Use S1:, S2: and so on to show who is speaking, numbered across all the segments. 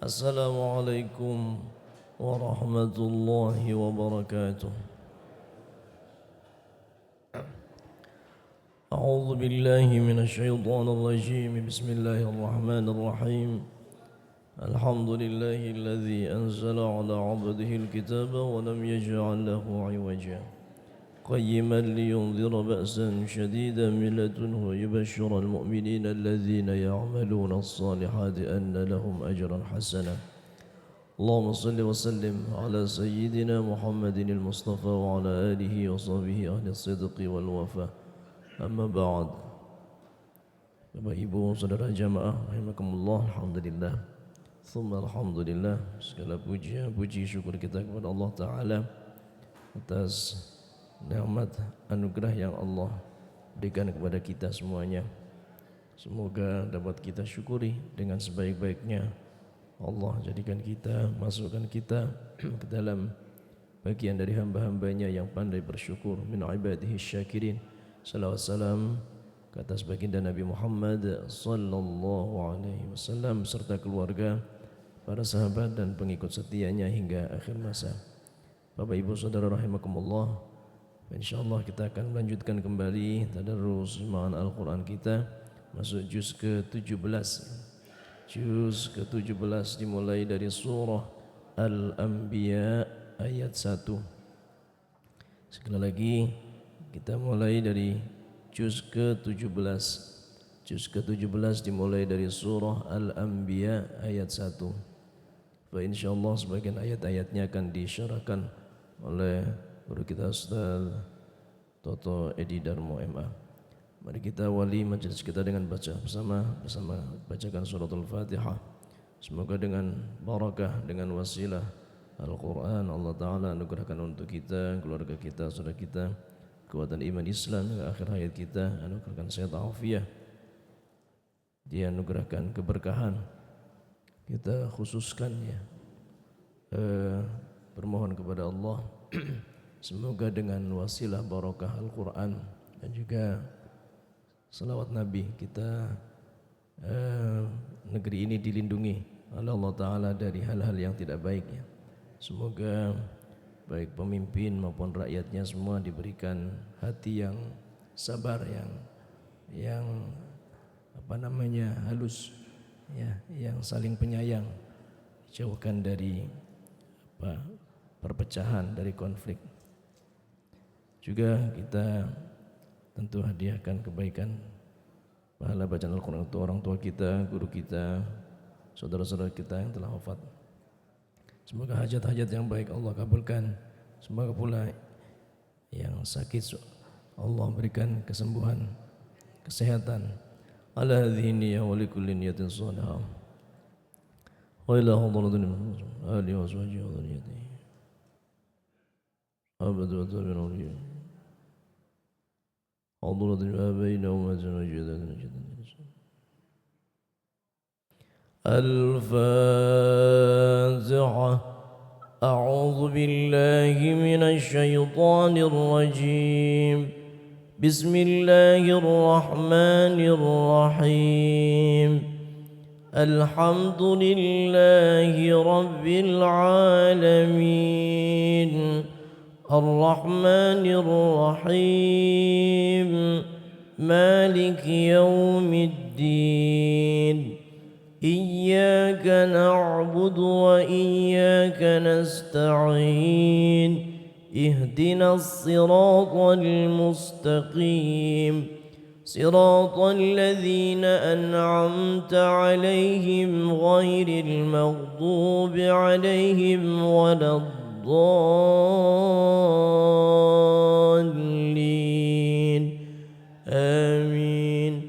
S1: Assalamualaikum warahmatullahi wabarakatuh. A'udzu billahi minasy syaithanir rajim. Bismillahirrahmanirrahim. Alhamdulillahilladzi anzala 'ala 'abdihi al-kitaba wa lam yaj'al lahu 'iwaja. Qayyiman liyunzira ba'san shadidan min ladunhu wa yubashshira al-mu'minina alladhina ya'maluna as-salihati anna lahum ajran hasana. Allahumma salli wa sallim ala sayyidina Muhammadin al-Mustafa wa ala alihi wa sahbihi ahli as-sidqi wal wafa. Amma ba'd. Bapak Ibu saudara jamaah rahimakumullah, alhamdulillah. Tsumma alhamdulillah, segala puji syukur kita kepada Allah Ta'ala atas nikmat anugerah yang Allah berikan kepada kita semuanya. Semoga dapat kita syukuri dengan sebaik-baiknya. Allah jadikan kita, masukkan kita ke dalam bagian dari hamba-hambanya yang pandai bersyukur, min ibadihi syakirin. Salawat salam ke atas baginda Nabi Muhammad sallallahu alaihi wasallam serta keluarga, para sahabat dan pengikut setianya hingga akhir masa. Bapak Ibu saudara rahimakumullah, insyaallah kita akan melanjutkan kembali tadarrus bacaan Al-Qur'an kita, masuk juz ke-17. Juz ke-17 dimulai dari surah Al-Anbiya ayat 1. Sekali lagi kita mulai dari juz ke-17. Juz ke-17 dimulai dari surah Al-Anbiya ayat 1. Fa insyaallah sebagian ayat-ayatnya akan disyarahkan oleh guru kita Ustaz Toto Edi Darmo MA. Mari kita awali majelis kita dengan baca bersama bacakan suratul Fatihah. Semoga dengan barakah, dengan wasilah Al-Quran, Allah Ta'ala anugerahkan untuk kita, keluarga kita, saudara kita, kekuatan iman Islam hingga akhir hayat kita, anugerahkan sehat afiah. Dia anugerahkan keberkahan. Kita khususkan ya, bermohon kepada Allah semoga dengan wasilah barakah Al-Quran dan juga salawat Nabi kita, negeri ini dilindungi oleh Allah Ta'ala dari hal-hal yang tidak baik ya. Semoga baik pemimpin maupun rakyatnya semua diberikan hati yang sabar, yang halus ya, yang saling penyayang, jauhkan dari perpecahan, dari konflik. Juga kita tentu hadiahkan kebaikan pahala bacaan Al-Quran untuk orang tua kita, guru kita, saudara-saudara kita yang telah wafat. Semoga hajat-hajat yang baik Allah kabulkan. Semoga pula yang sakit Allah berikan kesembuhan, kesehatan. Ala hadhihi niyyah wa likulli niyatin salihah. Wa ila hadratin alihi wa sahbihi wa dhurriyyatihi. Abadu wa tabi'in awliya. hadratin abaina wa majna Al-Fatiha. A'udzu billahi minasy syaithanir rajim. Bismillahirrahmanirrahim. Alhamdulillahi rabbil alamin. Ar-Rahmanir Rahim. Maliki yaumiddin. إياك نعبد وإياك نستعين اهدنا الصراط المستقيم صراط الذين أنعمت عليهم غير المغضوب عليهم ولا الضالين آمين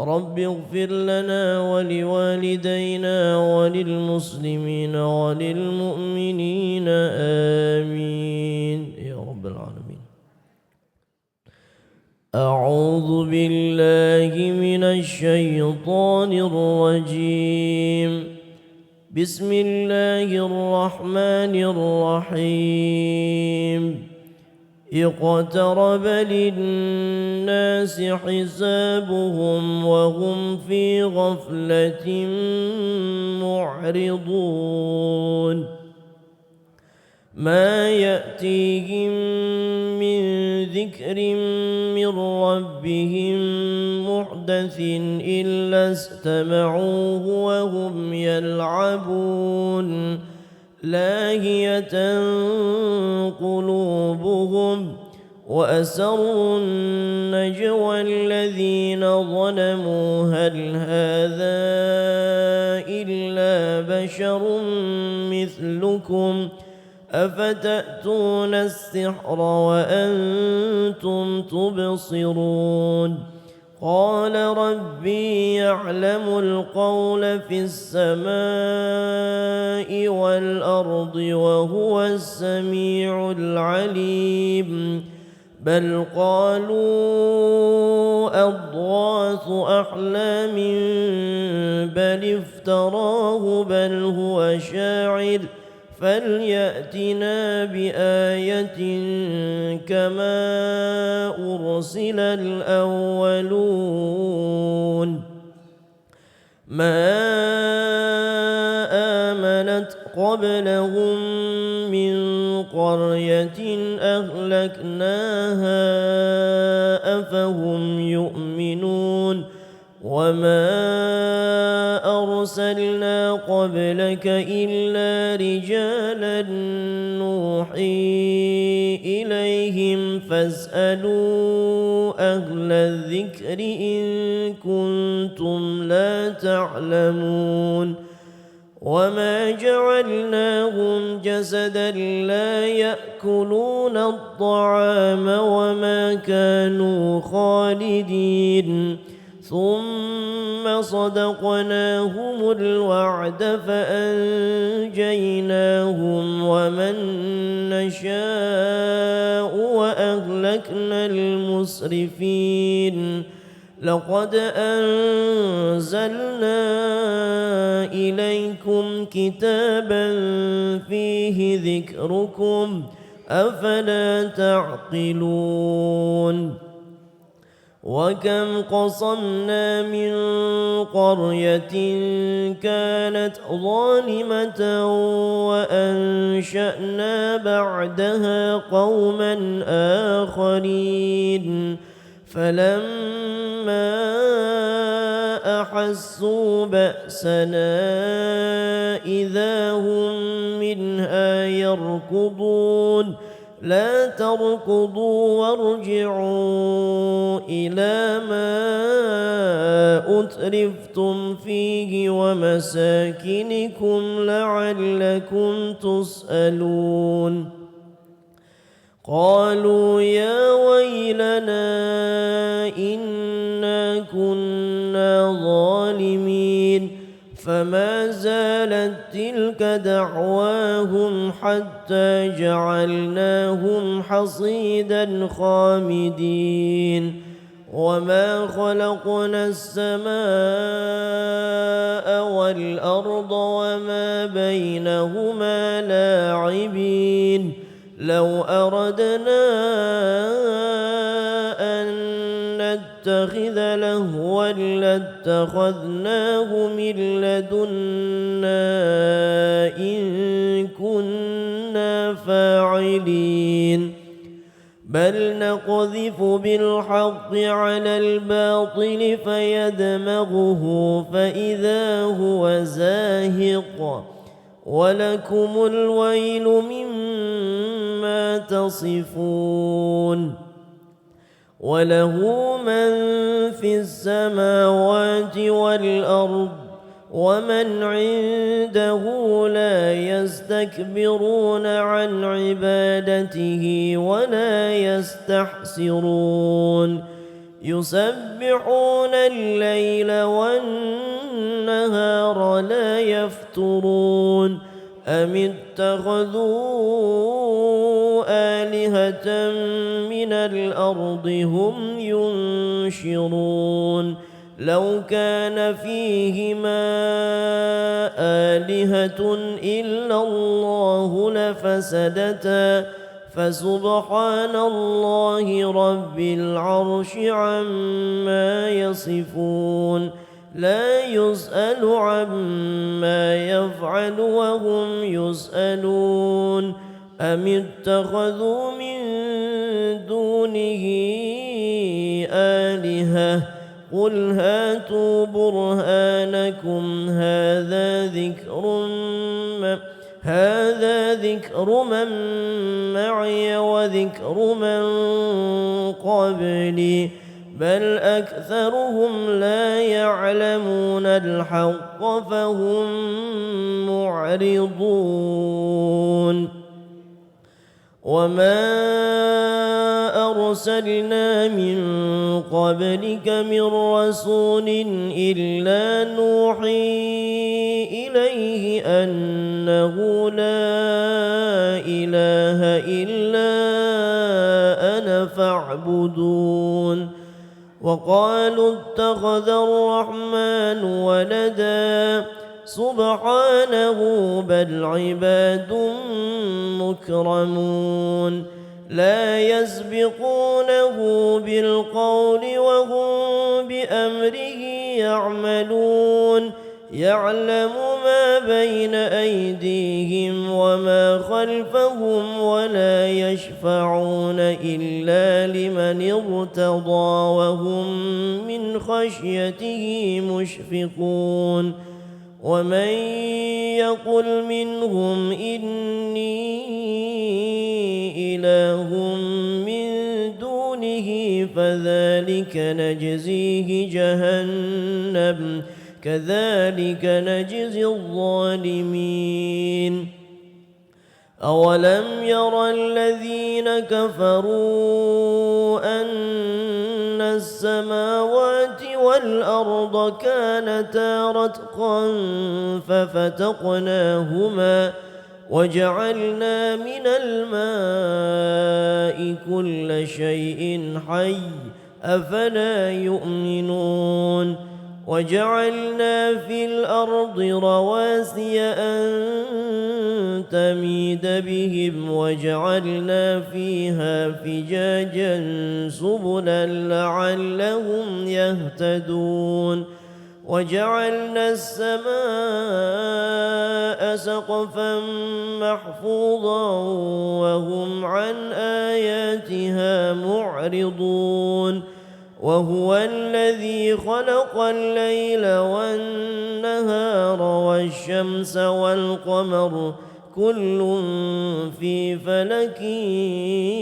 S1: رب اغفر لنا ولوالدينا وللمسلمين وللمؤمنين آمين يا رب العالمين. أعوذ بالله من الشيطان الرجيم. بسم الله الرحمن الرحيم. اقترب للناس حسابهم وهم في غفلة معرضون ما يأتيهم من ذكر من ربهم محدث إلا استمعوه وهم يلعبون لاهية قلوبهم وأسروا النجوى الذين ظلموا هل هذا إلا بشر مثلكم أفتأتون السحر وأنتم تبصرون قال ربي يعلم القول في السماء والأرض وهو السميع العليم بل قالوا أضغاث أحلام بل افتراه بل هو شاعر فليأتنا بآية كما أرسل الأولون ما آمنت قبلهم من قرية أهلكناها أفهم يؤمنون وما أرسلنا قبلك إلا رجالا نوحي إليهم فاسألوا أهل الذكر إن كنتم لا تعلمون وما جعلناهم جسدا لا يأكلون الطعام وما كانوا خالدين ثم صدقناهم الوعد فأنجيناهم ومن نشاء وأهلكنا المسرفين لقد أنزلنا إليكم كتابا فيه ذكركم أفلا تعقلون وكم قصمنا من قرية كانت ظالمة وأنشأنا بعدها قوما آخرين فلما أحسوا بأسنا إذا هم منها يركضون لا تركضوا وارجعوا إلى ما أترفتم فيه ومساكنكم لعلكم تسألون قالوا يا ويلنا إنا كنا ظالمين فما زالت تلك دعواهم حتى جعلناهم حصيدا خامدين وما خلقنا السماء والأرض وما بينهما لاعبين لو أردنا أن نتخذ لهوا لاتخذناه من لدنا إن كنا فاعلين بل نقذف بالحق على الباطل فيدمغه فإذا هو زاهق ولكم الويل مما تصفون وله من في السماوات والأرض ومن عنده لا يستكبرون عن عبادته ولا يستحسرون يسبحون الليل والنهار لا يفترون أم اتخذوا آلهة من الأرض هم ينشرون لو كان فيهما آلهة إلا الله لفسدتا فسبحان الله رب العرش عما يصفون لا يسأل عما يفعل وهم يسألون أم اتخذوا من دونه آلهة قل هاتوا برهانكم هذا ذكر من معي وذكر من قبلي بل أكثرهم لا يعلمون الحق فهم معرضون وما أرسلنا من قبلك من رسول إلا نوحي إليه أنه لا إله إلا أنا فاعبدون وقالوا اتخذ الرحمن ولدا سبحانه بل عباد مكرمون لا يسبقونه بالقول وهم بأمره يعملون يعلم ما بين أيديهم وما خلفهم ولا يشفعون إلا لمن ارتضى وهم من خشيته مشفقون ومن يقل منهم إني إله من دونه فذلك نجزيه جهنم كذلك نجزي الظالمين أولم ير الذين كفروا أن السماوات والأرض كانتا رتقا ففتقناهما وجعلنا من الماء كل شيء حي أفلا يؤمنون وجعلنا في الأرض رواسي أن تميد بهم وجعلنا فيها فجاجا سبلا لعلهم يهتدون وجعلنا السماء سقفا محفوظا وهم عن آياتها معرضون وهو الذي خلق الليل والنهار والشمس والقمر كل في فلك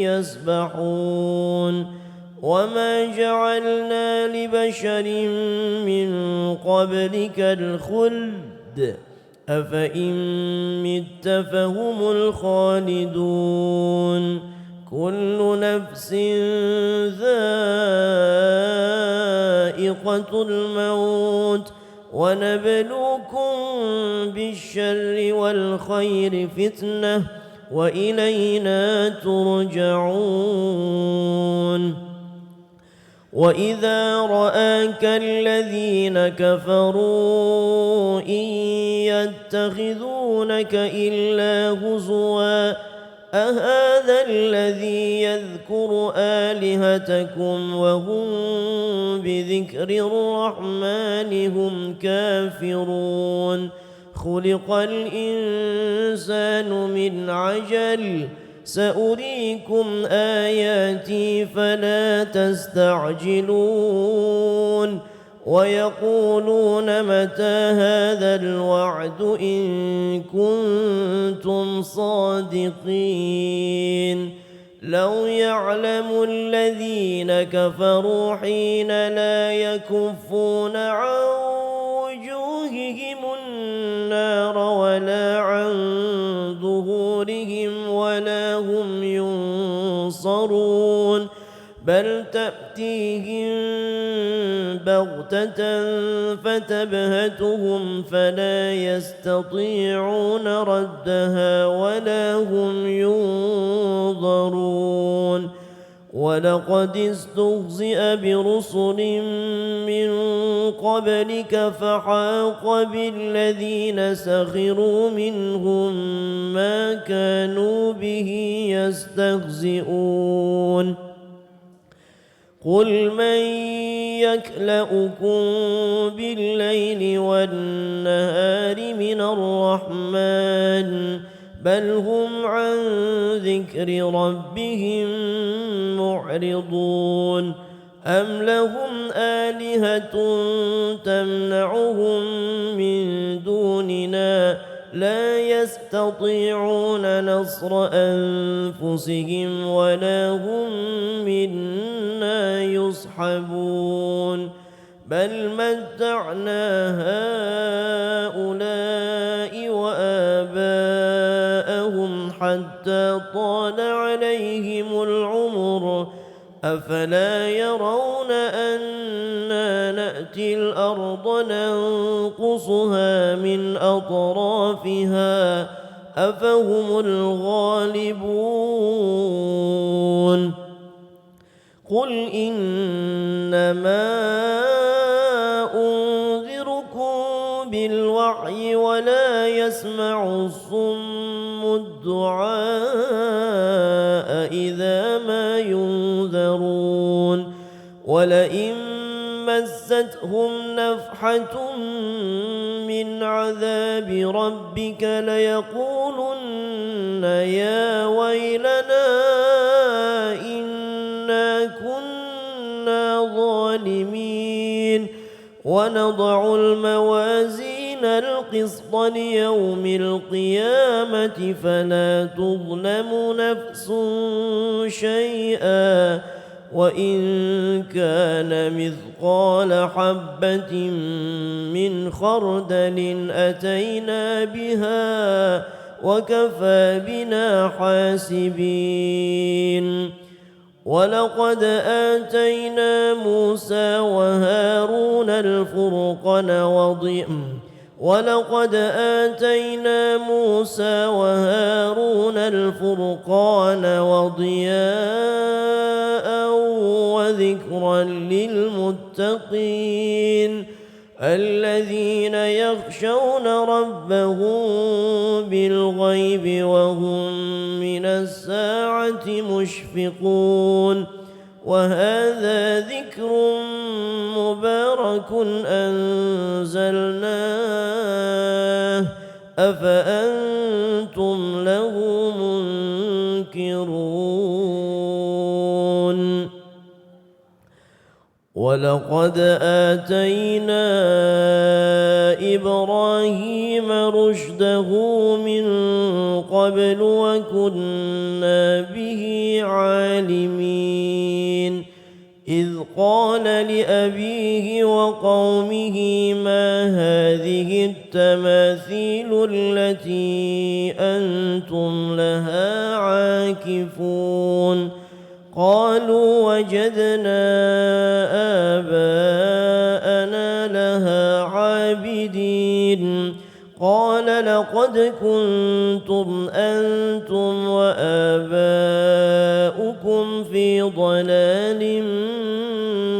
S1: يسبحون وما جعلنا لبشر من قبلك الخلد أفإن مت فهم الخالدون كل نفس ذائقة الموت ونبلوكم بالشر والخير فتنة وإلينا ترجعون وإذا رآك الذين كفروا إن يتخذونك إلا هزوا أهذا الذي يذكر آلهتكم وهم بذكر الرحمن هم كافرون خلق الإنسان من عجل سأريكم آياتي فلا تستعجلون ويقولون متى هذا الوعد إن كنتم صادقين لو يعلم الذين كفروا حين لا يكفون عن وجوههم النار ولا عن ظهورهم ولا هم ينصرون بل تأتيهم بغتة فتبهتهم فلا يستطيعون ردها ولا هم ينظرون ولقد استهزئ برسل من قبلك فحاق بالذين سخروا منهم ما كانوا به يستهزئون قل من يكلؤكم بالليل والنهار من الرحمن بل هم عن ذكر ربهم معرضون أم لهم آلهة تمنعهم من دوننا لا يستطيعون نصر أنفسهم ولا هم منا يصحبون بل متعنا هؤلاء وآباءهم حتى طال عليهم العمر أفلا يرون أنا نأتي الأرض ننقصها من أطرافها أفهم الغالبون قل إنما أنذركم بالوحي ولا يسمع الصم الدعاء إذا ما ينذرون ولئن مستهم نفحة من عذاب ربك ليقولن يا ويلنا إنا كنا ظالمين ونضع الموازين القسط ليوم القيامة فلا تظلم نفس شيئا وإن كان مثقال حبة من خردل أتينا بها وكفى بنا حاسبين ولقد آتينا موسى وهارون الفرقان وضياء وذكرا للمتقين الذين يخشون ربهم بالغيب وهم من الساعة مشفقون وهذا ذكر مبارك أنزلناه أفأنتم له منكرون ولقد آتينا إبراهيم رشده من قبل وكنا به عالمين إذ قال لأبيه وقومه ما هذه التماثيل التي أنتم لها عاكفون قالوا وجدنا آباءنا لها عابدين قال لقد كنتم أنتم وآباؤكم في ضلال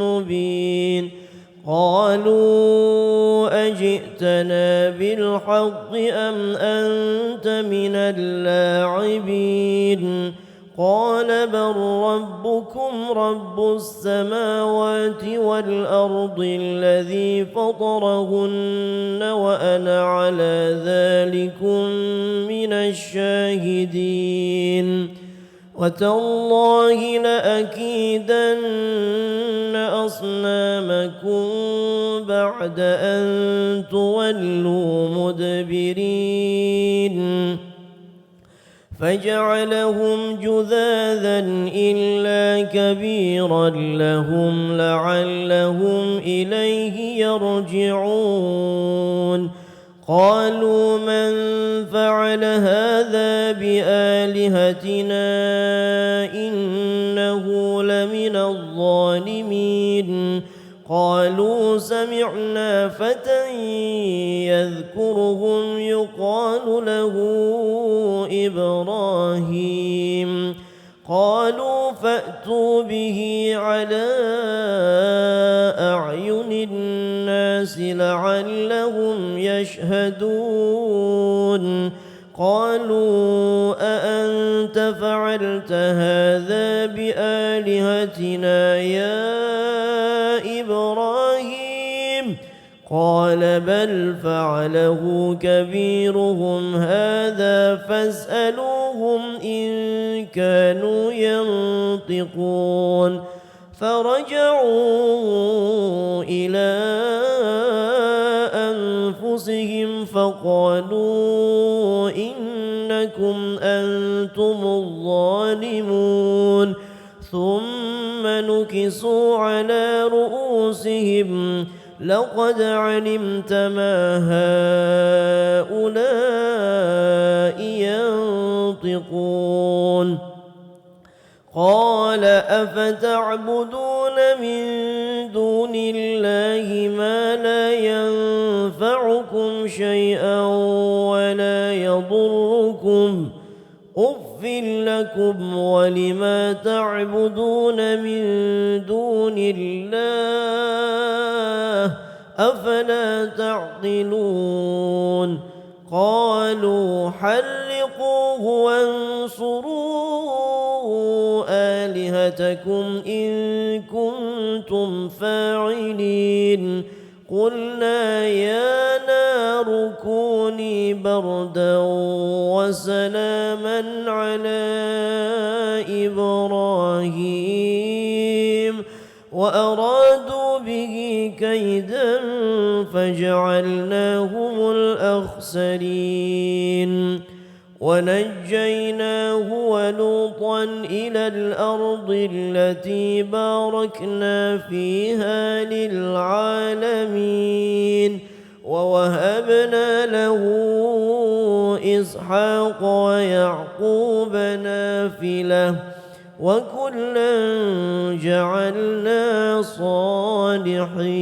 S1: مبين قالوا أجئتنا بالحق أم أنت من اللاعبين قال بل ربكم رب السماوات والأرض الذي فطرهن وأنا على ذلكم من الشاهدين وتالله لأكيدن أصنامكم بعد أن تولوا مدبرين فجعلهم جذاذا إلا كبيرا لهم لعلهم إليه يرجعون قالوا من فعل هذا بآلهتنا إنه لمن الظالمين قالوا سمعنا فتى يذكرهم يقال له إبراهيم قالوا فأتوا به على أعين الناس لعلهم يشهدون قالوا أأنت فعلت هذا بآلهتنا يا إبراهيم قال بل فعله كبيرهم هذا فاسألوهم إن كانوا ينطقون فرجعوا إلى أنفسهم فقالوا إنكم أنتم الظالمون ثم نكسوا على رؤوسهم لقد علمت ما هؤلاء ينطقون قال أفتعبدون من دون الله ما لا ينفعكم شيئا ولا يضركم أف لكم ولما تعبدون من دون الله أفلا تعقلون قالوا حرقوه وانصروا آلهتكم إن كنتم فاعلين قلنا يا نار كوني بردا وسلاما على إبراهيم وأرادوا به كيدا فجعلناهم الأخسرين ونجيناه ولوطا إلى الأرض التي باركنا فيها للعالمين ووهبنا له إسحاق ويعقوب نافلة وكلا جعلنا صالحين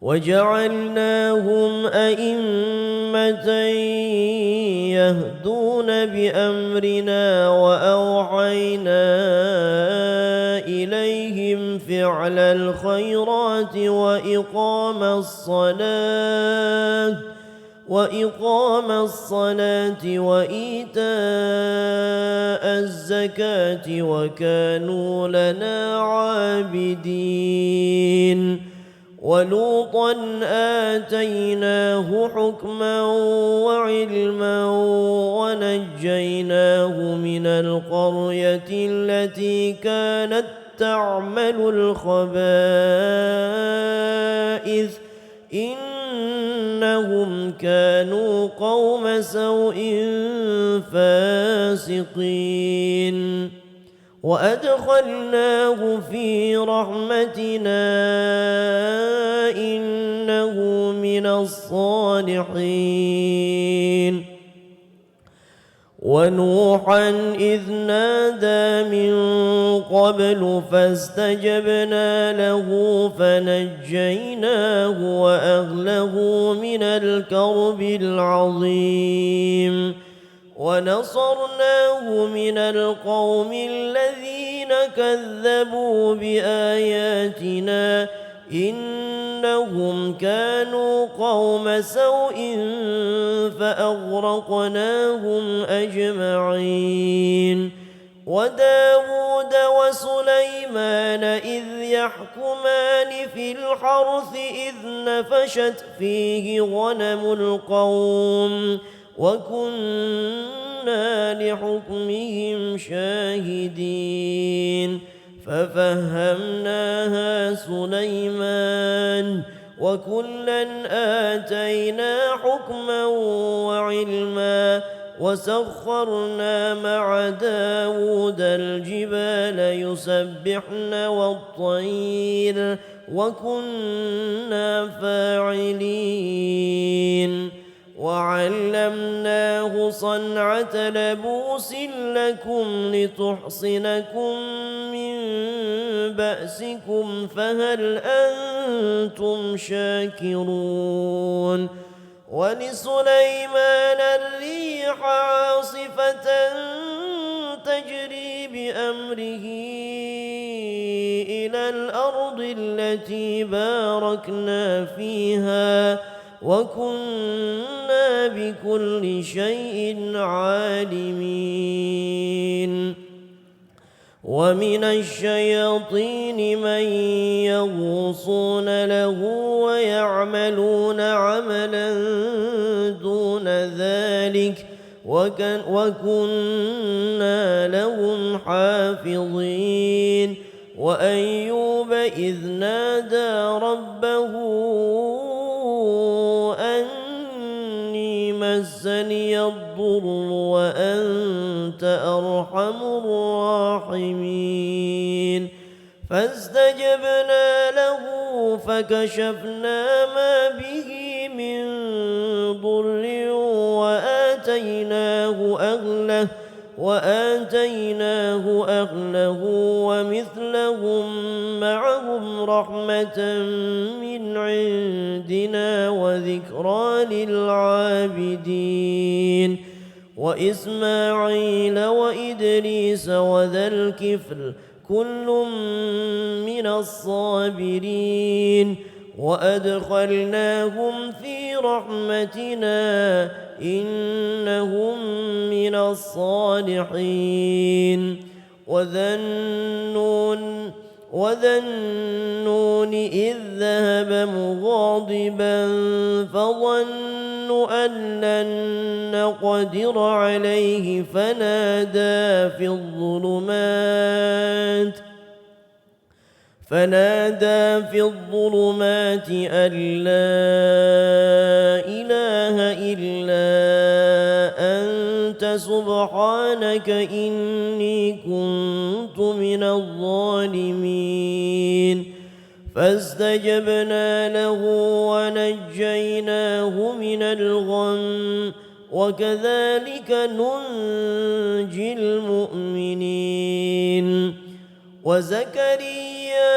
S1: وجعلناهم أئمة يهدون بأمرنا وأوحينا إليهم فعل الخيرات وإقام الصلاة وإيتاء الزكاة وكانوا لنا عابدين ولوطا آتيناه حكما وعلما ونجيناه من القرية التي كانت تعمل الخبائث إنهم كانوا قوم سوء فاسقين وأدخلناه في رحمتنا إنه من الصالحين ونوحا إذ نادى من قبل فاستجبنا له فنجيناه وأهله من الكرب العظيم ونصرناه من القوم الذين كذبوا بآياتنا إنهم كانوا قوم سوء فأغرقناهم أجمعين وداود وسليمان إذ يحكمان في الحرث إذ نفشت فيه غنم القوم وكنا لحكمهم شاهدين ففهمناها سليمان وكلا آتينا حكما وعلما وسخرنا مع داود الجبال يسبحن والطير وكنا فاعلين وعلمناه صنعة لبوس لكم لتحصنكم من بأسكم فهل أنتم شاكرون ولسليمان الريح عاصفة تجري بأمره إلى الأرض التي باركنا فيها وكنا بكل شيء عالمين ومن الشياطين من يغوصون له ويعملون عملا دون ذلك وكنا لهم حافظين وأيوب إذ نادى ربه أني مسني الضر وأنت أرحم الراحمين فاستجبنا له فكشفنا ما به من ضر وآتيناه أهله ومثلهم معهم رحمة من عندنا وذكرى للعابدين وإسماعيل وإدريس وذا الكفل كل من الصابرين وأدخلناهم في رحمتنا إنهم من الصالحين وذا النون إذ ذهب مغاضبا فظن أن لن نقدر عليه فنادى في الظلمات أن لا إله إلا أنت سبحانك إني كنت من الظالمين فاستجبنا له ونجيناه من الغم وكذلك ننجي المؤمنين وزكريا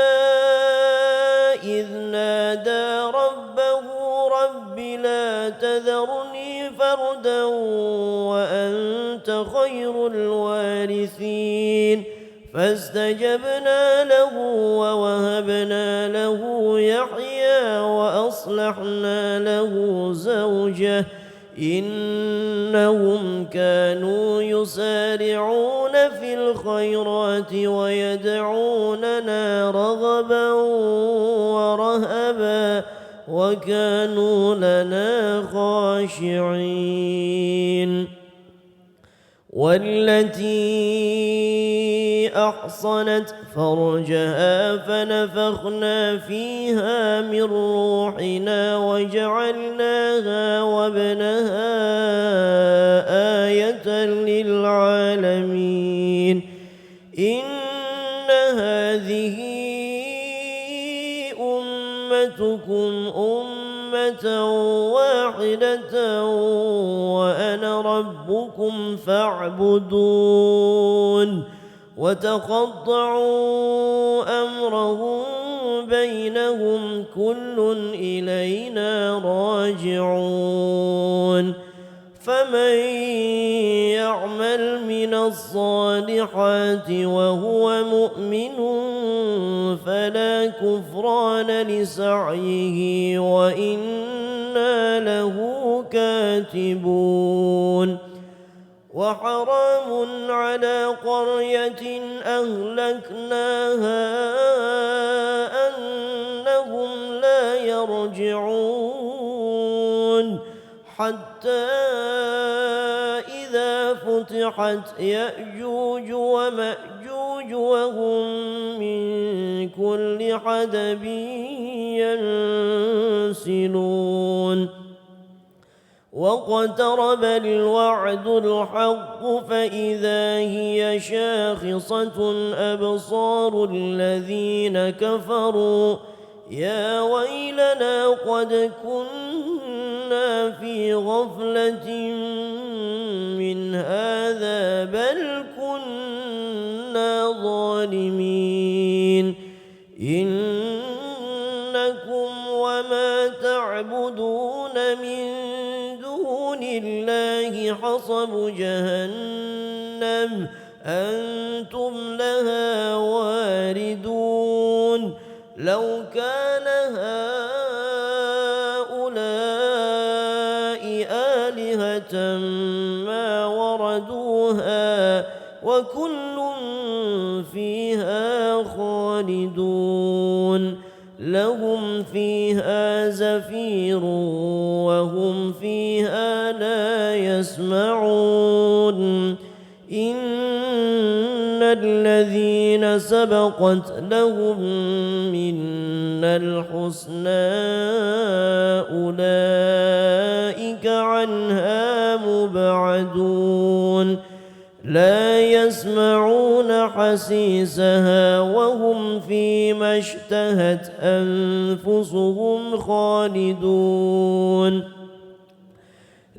S1: إذ نادى ربه رب لا تذرني فردا وأنت خير الوارثين فاستجبنا له ووهبنا له يحيى وأصلحنا له زوجه إنهم كانوا يسارعون في الخيرات ويدعوننا رغبا ورهبا وكانوا لنا خاشعين والتي أحصنت فرجها فنفخنا فيها من روحنا وجعلناها وابنها آية للعالمين إن هذه أمتكم أمة واحدة وأنا ربكم فاعبدون وتقطعوا أمرهم بينهم كل إلينا راجعون فمن يعمل من الصالحات وهو مؤمن فلا كفران لسعيه وإنا له كاتبون وحرام على قرية أهلكناها أنهم لا يرجعون حتى إذا فتحت يأجوج ومأجوج وهم من كل حدب ينسلون واقترب الوعد الحق فإذا هي شاخصة أبصار الذين كفروا يا ويلنا قد كنا في غفلة من هذا بل كنا ظالمين إنكم وما تعبدون من دون الله حصب جهنم أنتم لها واردون لو كان هؤلاء آلهة ما وردوها وكل فيها خالدون لهم فيها زفير وهم فيها لا يسمعون إن الذين سبقت لهم منا الحسنى أولئك عنها مبعدون لا يسمعون حسيسها وهم فيما اشتهت أنفسهم خالدون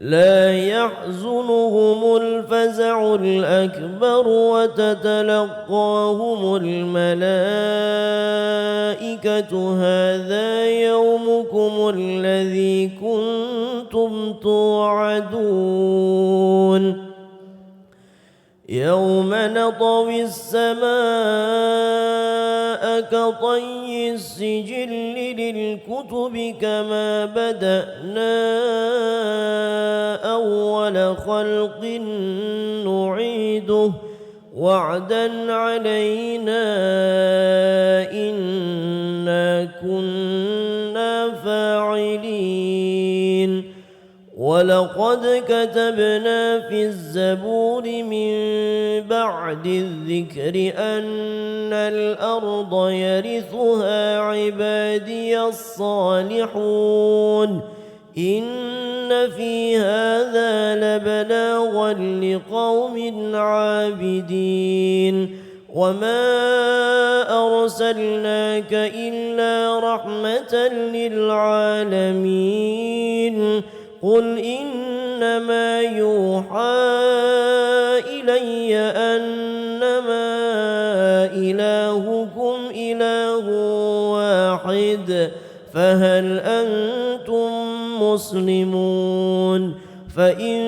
S1: لا يحزنهم الفزع الأكبر وتتلقاهم الملائكة هذا يومكم الذي كنتم توعدون يوم نطوي السماء كطي السجل للكتب كما بدأنا أول خلق نعيده وعدا علينا إنا كنا فاعلين ولقد كتبنا في الزبور من بعد الذكر أن الأرض يرثها عبادي الصالحون إن في هذا لبلاغا لقوم عابدين وما أرسلناك إلا رحمة للعالمين قل إنما يوحى إلي أنما إلهكم إله واحد فهل أنتم مسلمون فإن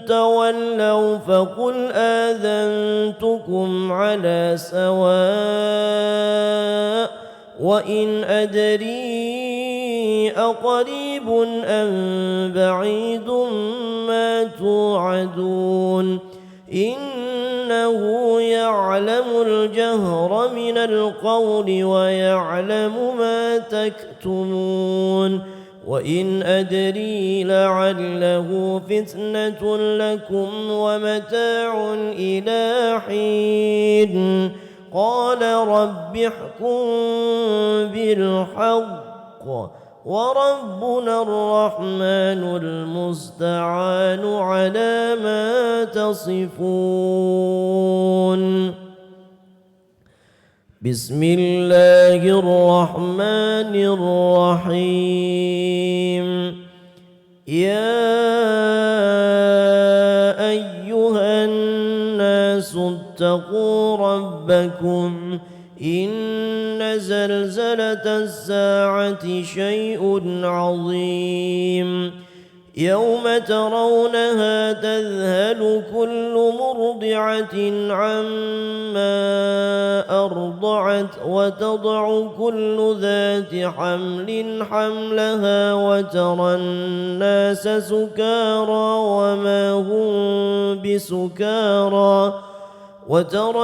S1: تولوا فقل آذنتكم على سواء وإن أدري أقريب أم بعيد ما توعدون إنه يعلم الجهر من القول ويعلم ما تكتمون وإن أدري لعله فتنة لكم ومتاع إلى حين قال رب احكم بالحق وربنا الرحمن المستعان على ما تصفون بسم الله الرحمن الرحيم يا أيها الناس اتقوا ربكم إن زلزلة الساعة شيء عظيم يوم ترونها تذهل كل مرضعة عما أرضعت وتضع كل ذات حمل حملها وترى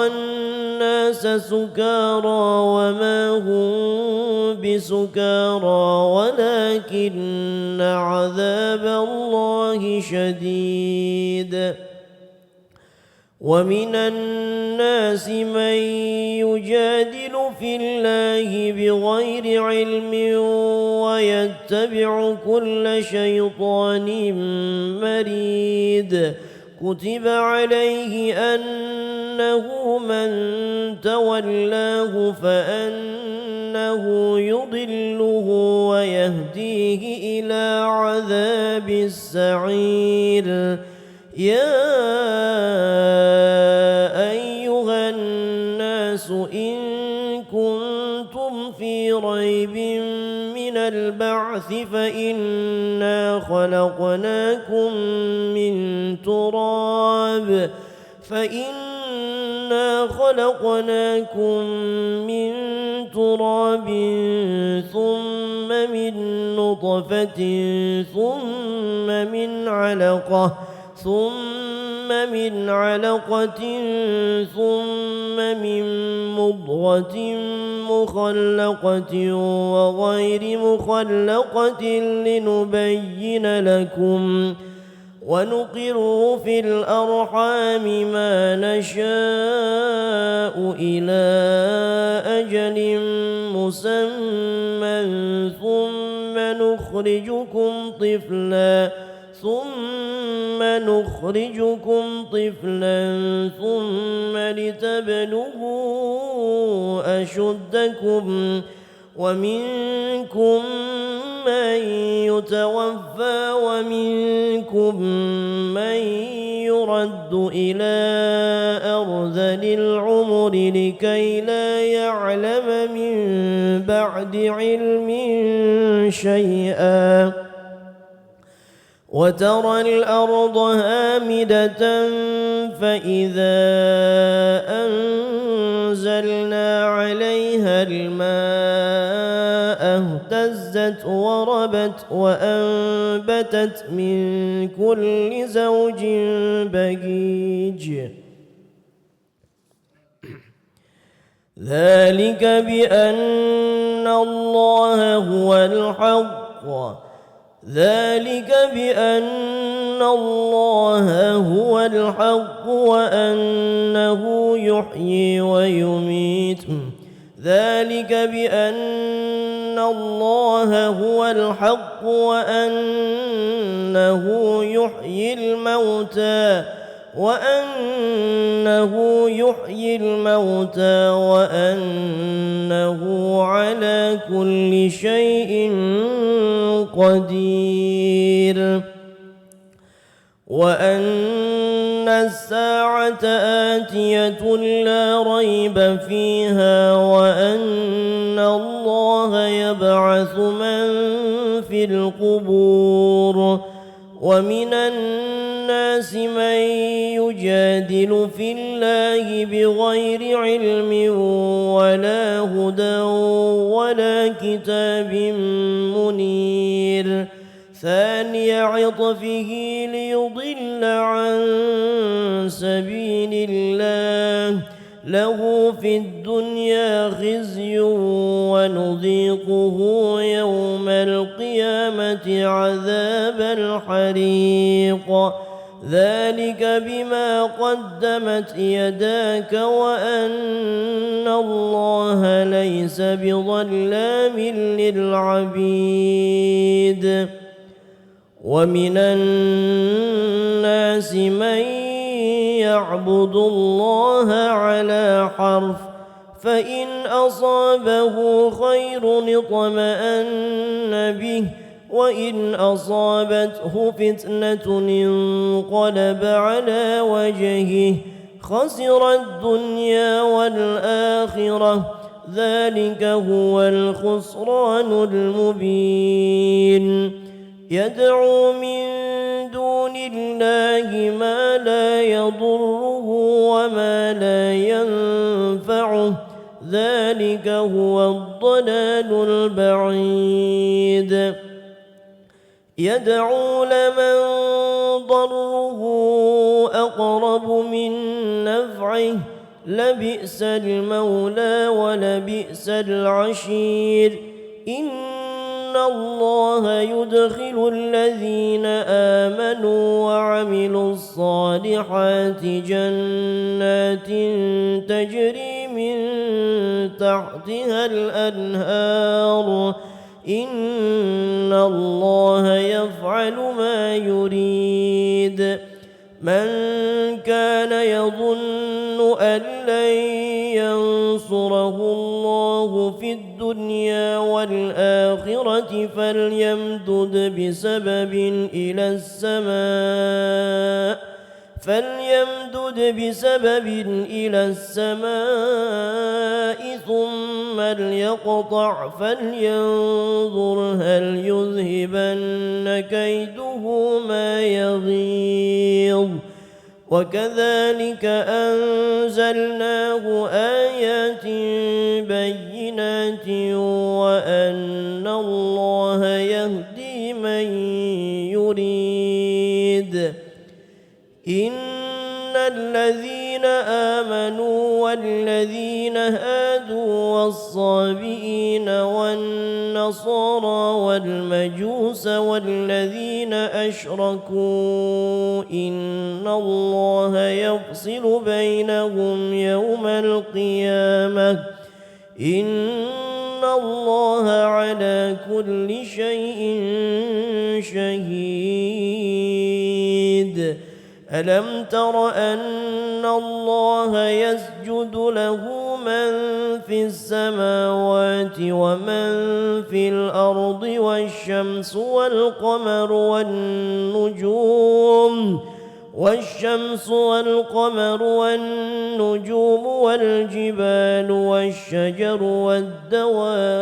S1: الناس سكارى وما هم بسكارى ولكن عذاب الله شديد ومن الناس من يجادل في الله بغير علم ويتبع كل شيطان مريد كتب عليه أنه من تولاه فأنه يضله ويهديه إلى عذاب السعير يا أيها الناس إن كنتم في ريب من البعث فإنا خلقناكم من تراب فإنا إنا خلقناكم من تراب ثم من نطفة ثم من علقة ثم من مضغة مخلقة وغير مخلقة لنبين لكم ونقر في الأرحام ما نشاء إلى أجل مسمى ثم نخرجكم طفلا ثم لتبلغوا أشدكم ومنكم من يتوفى ومنكم من يرد إلى أرذل العمر لكي لا يعلم من بعد علم شيئا وترى الأرض هامدة فإذا أنزلنا عليها الماء اهتزت وربت وأنبتت من كل زوج بهيج ذلك بأن الله هو الحق وأنه يحيي ويميت ذلك بأن الله هو الحق وأنه يحيي الموتى وأنه على كل شيء قدير وأن الساعة آتية لا ريب فيها وأن الله يبعث من في القبور ومن الناس من يجادل في الله بغير علم ولا هدى ولا كتاب منير ثاني عطفه ليضل عن سبيل الله له في الدنيا خزي ونذيقه يوم القيامة عذاب الحريق ذلك بما قدمت يداك وأن الله ليس بظلام للعبيد ومن الناس من يعبد الله على حرف فإن أصابه خير اطمأن به وإن أصابته فتنة انقلب على وجهه خسر الدنيا والآخرة ذلك هو الخسران المبين يدعو من دون الله ما لا يضره وما لا ينفعه ذلك هو الضلال البعيد يدعو لمن ضره أقرب من نفعه لبئس المولى ولبئس العشير إن الله يدخل الذين آمنوا وعملوا الصالحات جنات تجري من تحتها الأنهار إن الله يفعل ما يريد من كان يظن أن لن ينصره الله في الدنيا والآخرة فليمدد بسبب إلى السماء ثم ليقطع فلينظر هل يذهبن كيده ما يغيظ وكذلك أنزلناه آيات بينات وأن الله يهدي من يريد إن الذين آمنوا والذين هادوا والصابئين والنصارى والمجوس والذين أشركوا إن الله يفصل بينهم يوم القيامة إن الله على كل شيء شهيد ألم تر أن الله يسجد له من في السماوات ومن في الأرض والشمس والقمر والنجوم والجبال والشجر والدواب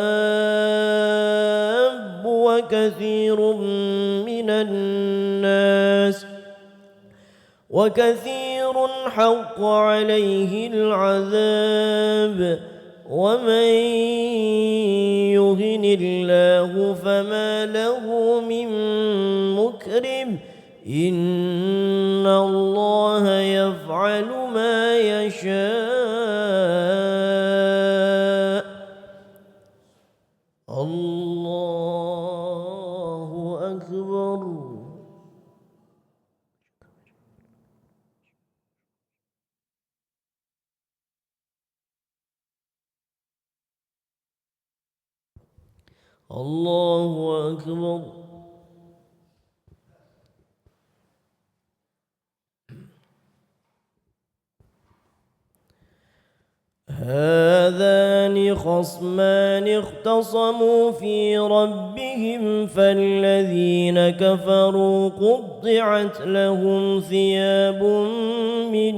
S1: وكثير حق عليه العذاب ومن يهن الله فما له من مكرم إن الله يفعل ما يشاء الله أكبر الله أكبر هذان خصمان اختصموا في ربهم فالذين كفروا قطعت لهم ثياب من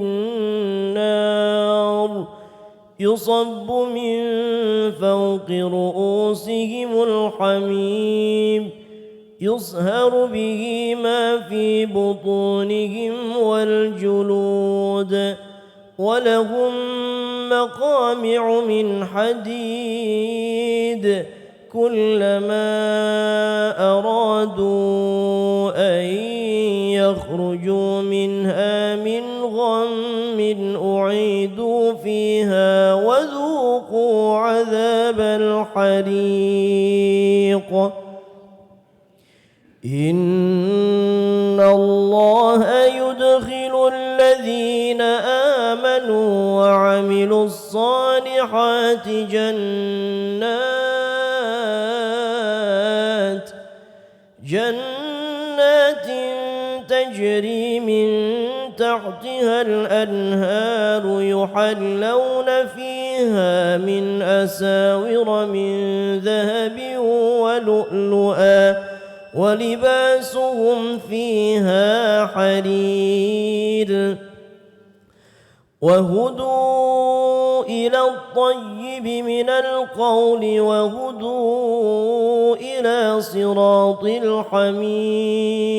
S1: نار يصب من فوق رؤوسهم الحميم يصهر به ما في بطونهم والجلود ولهم مقامع من حديد كلما أرادوا أن يخرجوا منها من غم أعيدوا فيها وذوقوا عذاب الحريق إن الله يدخل الذين آمنوا وعملوا الصالحات جنات تجري من تحتها الأنهار يحلون فيها من أساور من ذهب ولؤلؤا ولباسهم فيها حرير وهدوا إلى الطيب من القول وهدوا إلى صراط الحميد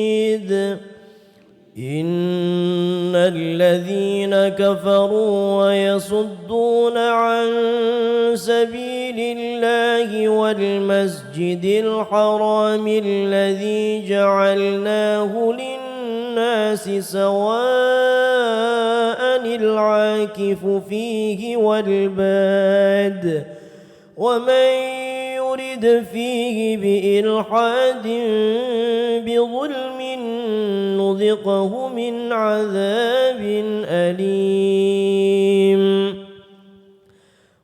S1: إن الذين كفروا ويصدون عن سبيل الله والمسجد الحرام الذي جعلناه للناس سواء العاكف فيه والباد ومن يرد فيه بإلحاد بظلم نذقه من عذاب أليم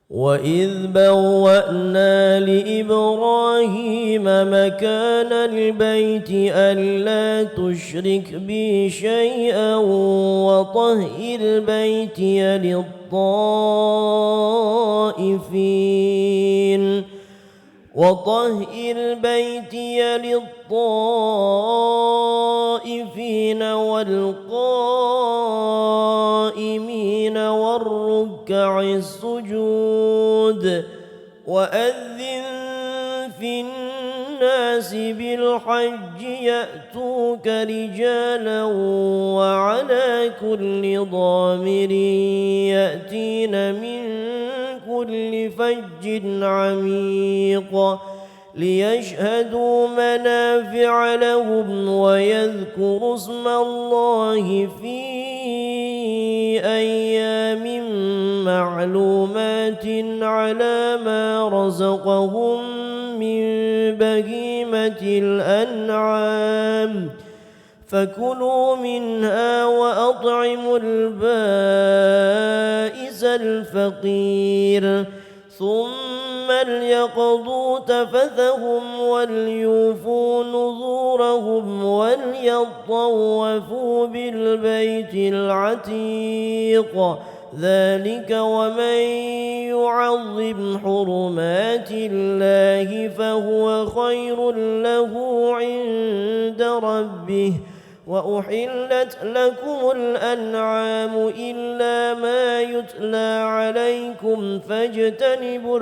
S1: وإذ بوأنا لإبراهيم مكان البيت ألا تشرك بي شيئا وطهر بيتي للطائفين والقائمين والركع السجود وأذن في الناس الناس بالحج يأتوك رجالا وعلى كل ضامر يأتين من كل فج عميق ليشهدوا منافع لهم ويذكروا اسم الله في أيام معلومات على ما رزقهم من بهيمة الأنعام فكلوا منها وأطعموا البائس الفقير ثم ليقضوا تفثهم وليوفوا نذورهم وليطوفوا بالبيت العتيق ذلك ومن يعظم حرمات الله فهو خير له عند ربه وأحلت لكم الأنعام إلا ما يتلى عليكم فاجتنبوا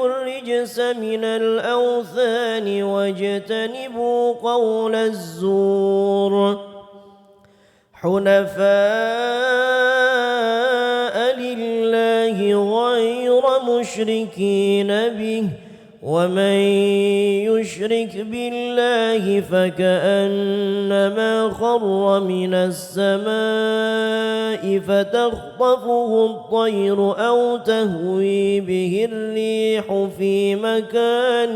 S1: الرجس من الأوثان واجتنبوا قول الزور حنفاء لله غير مشركين به ومن يشرك بالله فكأنما خر من السماء فتخطفه الطير أو تهوي به الريح في مكان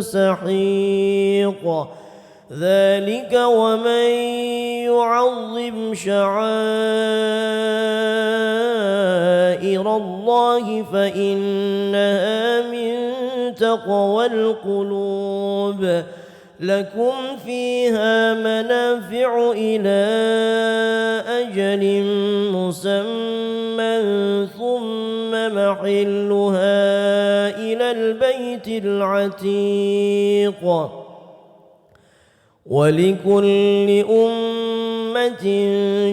S1: سحيق ذلك ومن يعظم شعائر الله فإنها من تقوى القلوب لكم فيها منافع إلى أجل مسمى ثم محلها إلى البيت العتيق ولكل أمة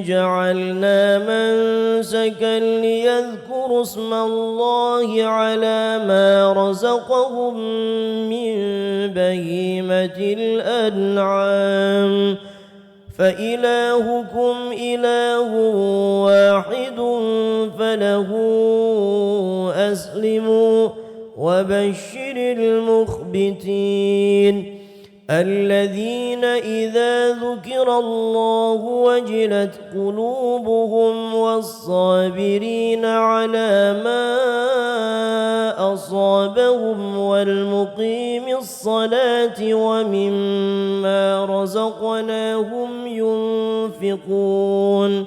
S1: جعلنا منسكا ليذكروا اسم الله على ما رزقهم من بهيمة الأنعام فإلهكم إله واحد فله أسلموا وبشر المخبتين الذين إذا ذكر الله وجلت قلوبهم والصابرين على ما أصابهم والمقيم الصلاة ومما رزقناهم ينفقون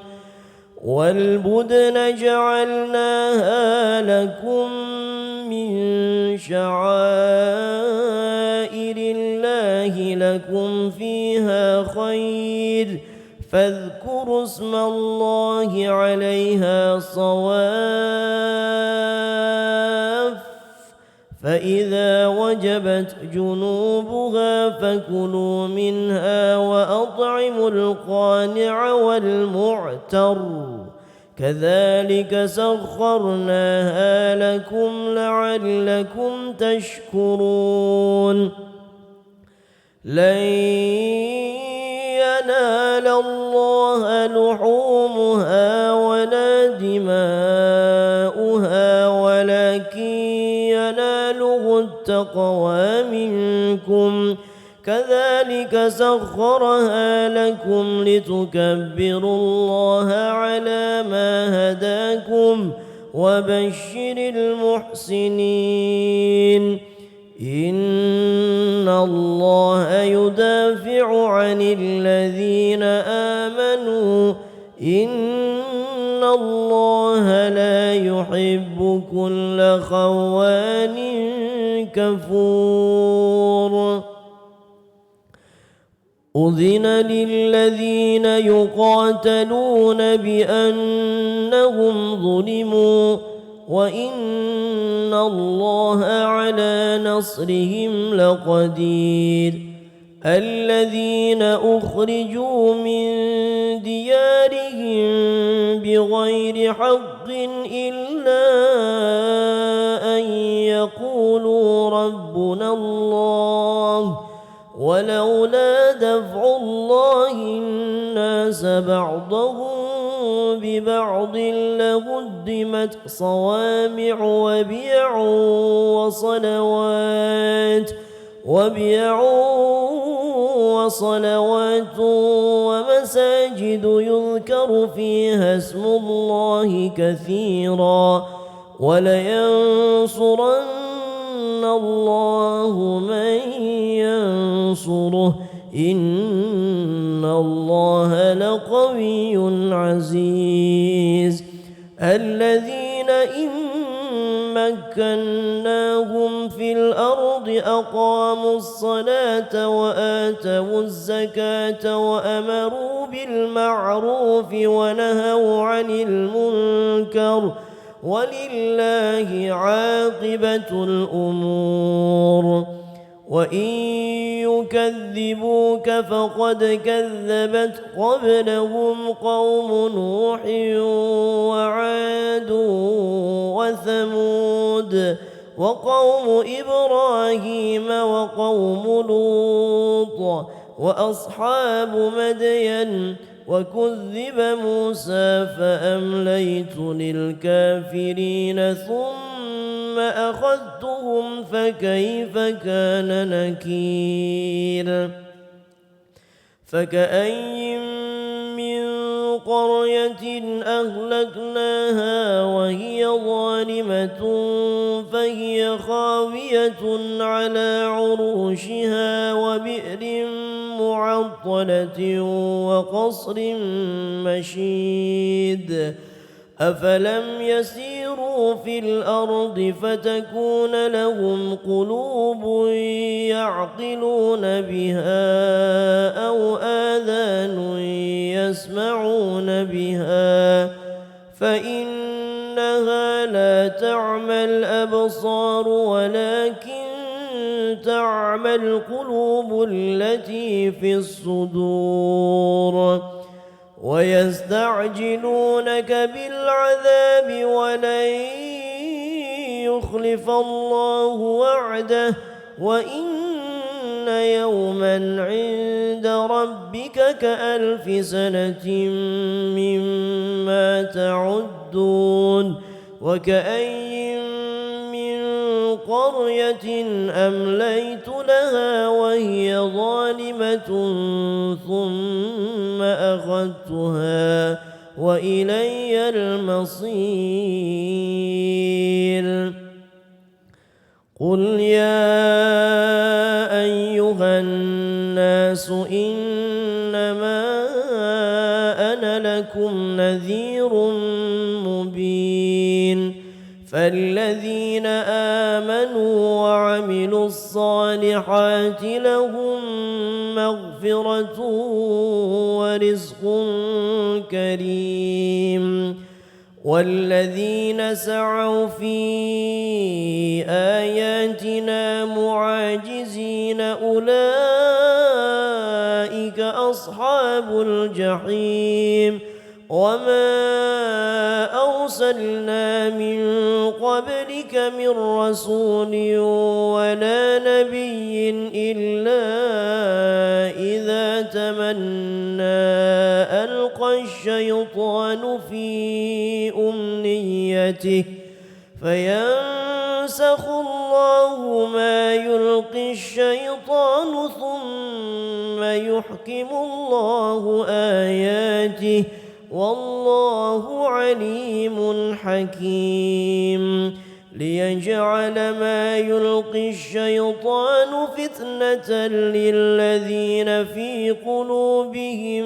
S1: والبدن جعلناها لكم من شعائر الله لكم فيها خير فاذكروا اسم الله عليها صواف فإذا وجبت جنوبها فكلوا منها وأطعموا القانع والمعتر كذلك سخرناها لكم لعلكم تشكرون لن ينال الله لحومها ولا دماؤها ولكن يناله التقوى منكم كذلك سخرها لكم لتكبروا الله على ما هداكم وبشر المحسنين إن الله يدافع عن الذين آمنوا إن الله لا يحب كل خوان كفور أذن للذين يقاتلون بأنهم ظلموا وإن الله على نصرهم لقدير الذين أخرجوا من ديارهم بغير حق إلا أن يقولوا ربنا الله ولولا دفع الله الناس بعضهم ببعض لهدمت صوامع وبيع وصلوات ومساجد يذكر فيها اسم الله كثيرا ولينصرن الله من ينصره إن الله لقوي عزيز الذين إن مكناهم في الأرض أقاموا الصلاة وآتوا الزكاة وأمروا بالمعروف ونهوا عن المنكر ولله عاقبة الأمور وإن يكذبوك فقد كذبت قبلهم قوم نوح وعاد وثمود وقوم إبراهيم وقوم لوط وأصحاب مدين وكذب موسى فأمليت للكافرين ثم أخذتهم فكيف كان نكير فكأين من قرية أهلكناها وهي ظالمة فهي خاوية على عروشها وبئر معطلة وقصر مشيد أفلم يسيروا في الأرض فتكون لهم قلوب يعقلون بها أو آذان يسمعون بها فإنها لا تعمى الأبصار ولكن تعمى القلوب التي في الصدور ويستعجلونك بالعذاب ولن يخلف الله وعده وإن يوما عند ربك كألف سنة مما تعدون وكأين من قرية أمليت لها وهي ظالمة ثم أخذتها وإلي المصير قل يا أيها الناس إنما أنا لكم نذير مبين فالذين آمنوا وعملوا الصالحات لهم مغفرة ورزق كريم والذين سعوا في آياتنا معاجزين أولئك أصحاب الجحيم وما أرسلنا من قبلك من رسول ولا نبي إلا إذا تمنى ألقى الشيطان في أمنيته فينسخ الله ما يلقي الشيطان ثم يحكم الله آياته والله عليم حكيم ليجعل ما يلقي الشيطان فتنة للذين في قلوبهم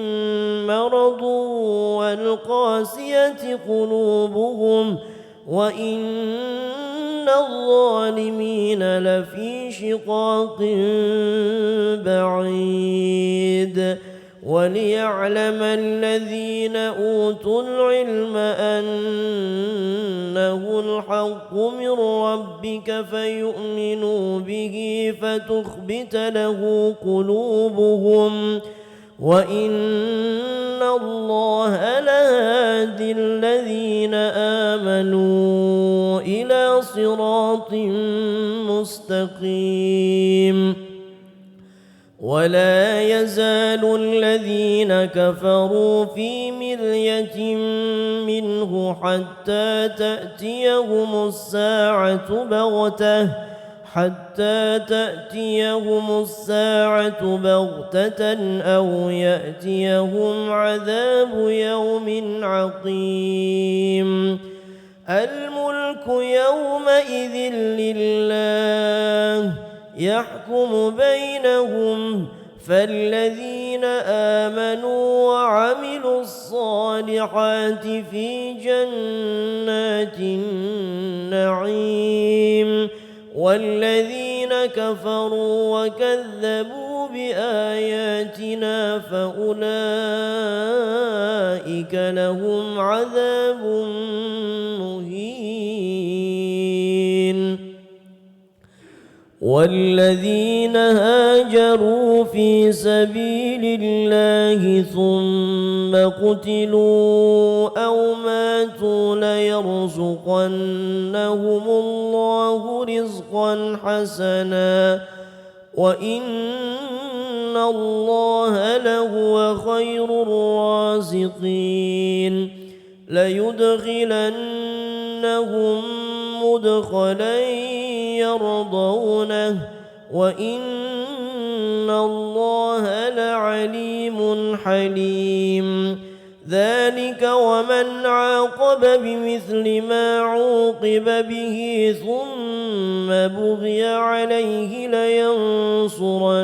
S1: مرض والقاسية قلوبهم وإن الظالمين لفي شقاق بعيد وليعلم الذين أوتوا العلم أنه الحق من ربك فيؤمنوا به فتخبت له قلوبهم وإن الله لهادي صراط مستقيم ولا يزال الذين كفروا في مرية منه حتى تأتيهم الساعة بغتة أو يأتيهم عذاب يوم عقيم الملك يومئذ لله يحكم بينهم فالذين آمنوا وعملوا الصالحات في جنات النعيم والذين كفروا وكذبوا بآياتنا فأولئك لهم عذاب مهين والذين هاجروا في سبيل الله ثم قتلوا أو ماتوا ليرزقنهم الله رزقا حسنا وإن الله لهو خير الرازقين ليدخلنهم مدخلا يرضونه وإن الله لعليم حليم ذلك ومن عاقب بمثل ما عوقب به ثم بغي عليه لينصرنه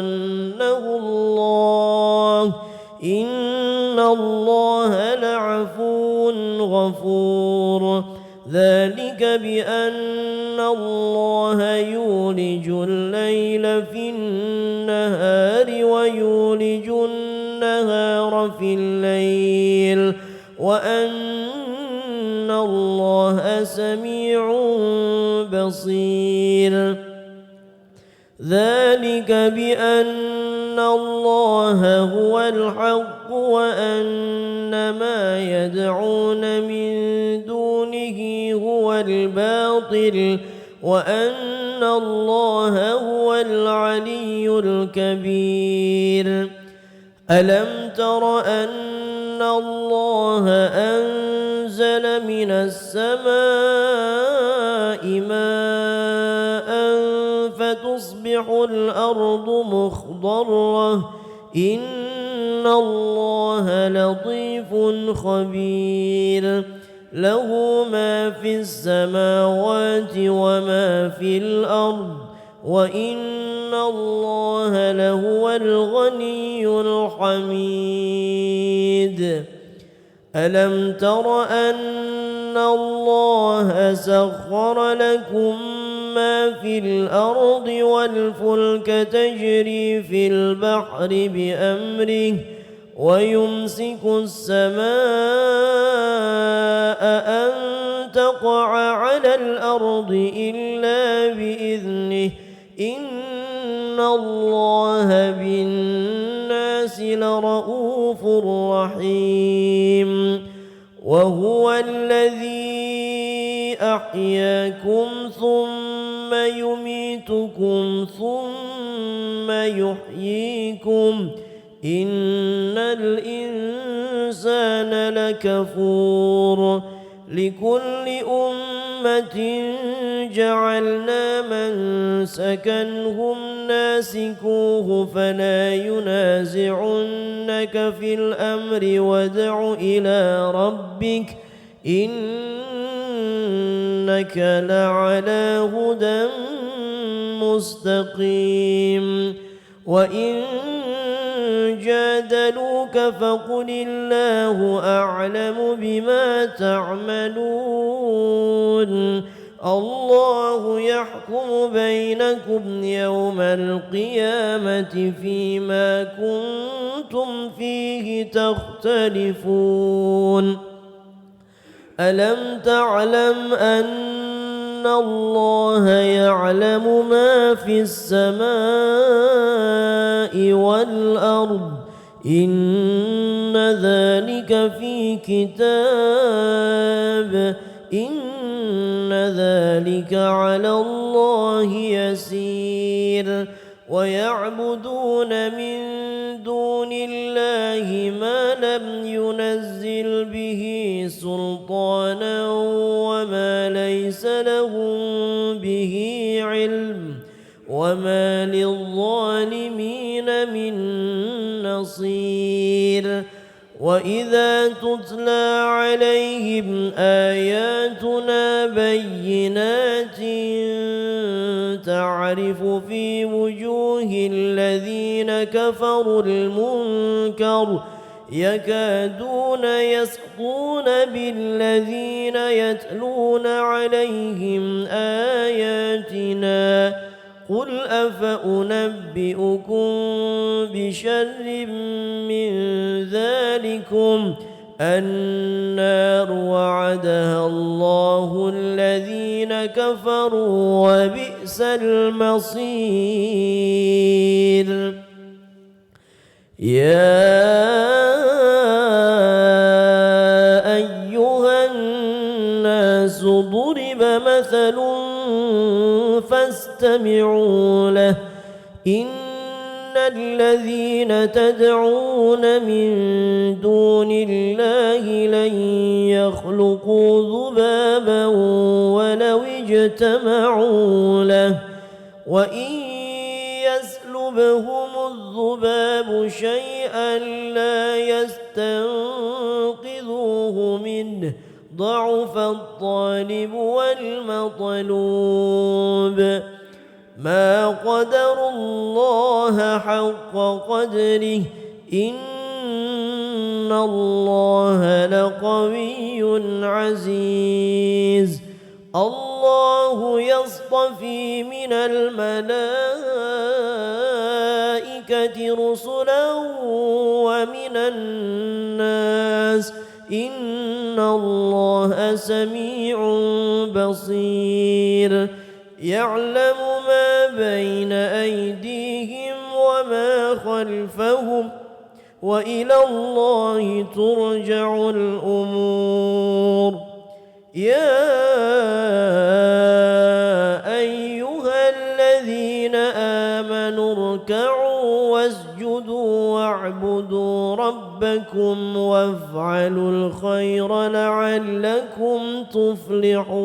S1: الله إن الله لعفو غفور ذلك بأن الله يولج الليل في النهار ويولج النهار في الليل وأن الله سميع بصير ذلك بأن الله هو الحق وأن ما يدعون من دونه هو الباطل وأن الله هو العلي الكبير ألم تر أن الله أنزل من السماء ماء فتصبح الأرض مخضرة إن الله لطيف خبير له ما في السماوات وما في الأرض وإن الله لهو الغني الحميد ألم تر أن الله سخر لكم ما في الأرض والفلك تجري في البحر بأمره ويمسك السماء أن تقع على الأرض إلا بإذنه إن الله بالناس لرؤوف رحيم وهو الذي أحياكم ثم يميتكم ثم يحييكم إن الإنسان لكفور لكل أمة جعلنا منسكا هم ناسكوه فلا ينازعنك في الأمر وادع إلى ربك إنك لعلى هدى مستقيم وإن جادلوك فقل الله أعلم بما تعملون الله يحكم بينكم يوم القيامة فيما كنتم فيه تختلفون ألم تعلم أن الله يعلم ما في السماء والأرض إن ذلك في كتاب إن ذلك ذلك على الله يسير ويعبدون من دون الله ما لم ينزل به سلطانا وما ليس لهم به علم وما للظالمين من نصير وإذا تتلى عليهم آياتنا بينات تعرف في وجوه الذين كفروا المنكر يكادون يسقون بالذين يتلون عليهم آياتنا قل أفأنبئكم بشر من ذلكم النار وعدها الله الذين كفروا وبئس المصير يا أيها الناس ضرب مثل فاستمعوا له إن الذين تدعون من دون الله لن يخلقوا ذبابا ولو اجتمعوا له وإن يسلبهم الذباب شيئا لا يستنقذوه منه ضعف الطالب والمطلوب ما قدروا الله حق قدره إن الله لقوي عزيز الله يصطفي من الملائكة رسلا ومن الناس إن الله سميع بصير يعلم ما بين أيديهم وما خلفهم وإلى الله ترجع الأمور يا أيها الذين آمنوا اركعوا واسجدوا واعبدوا ربكم وافعلوا الخير لعلكم تفلحون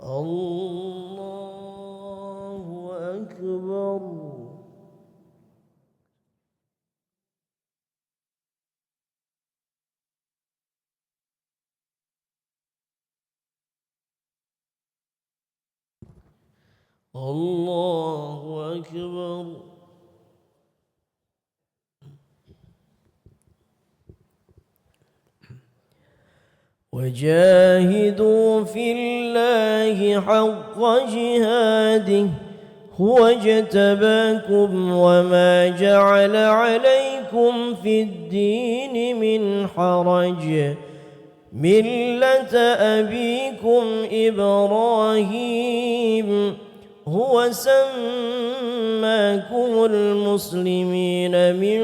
S1: الله أكبر الله أكبر وجاهدوا في الله حق جهاده هو اجتباكم وما جعل عليكم في الدين من حرج ملة أبيكم إبراهيم هو سماكم المسلمين من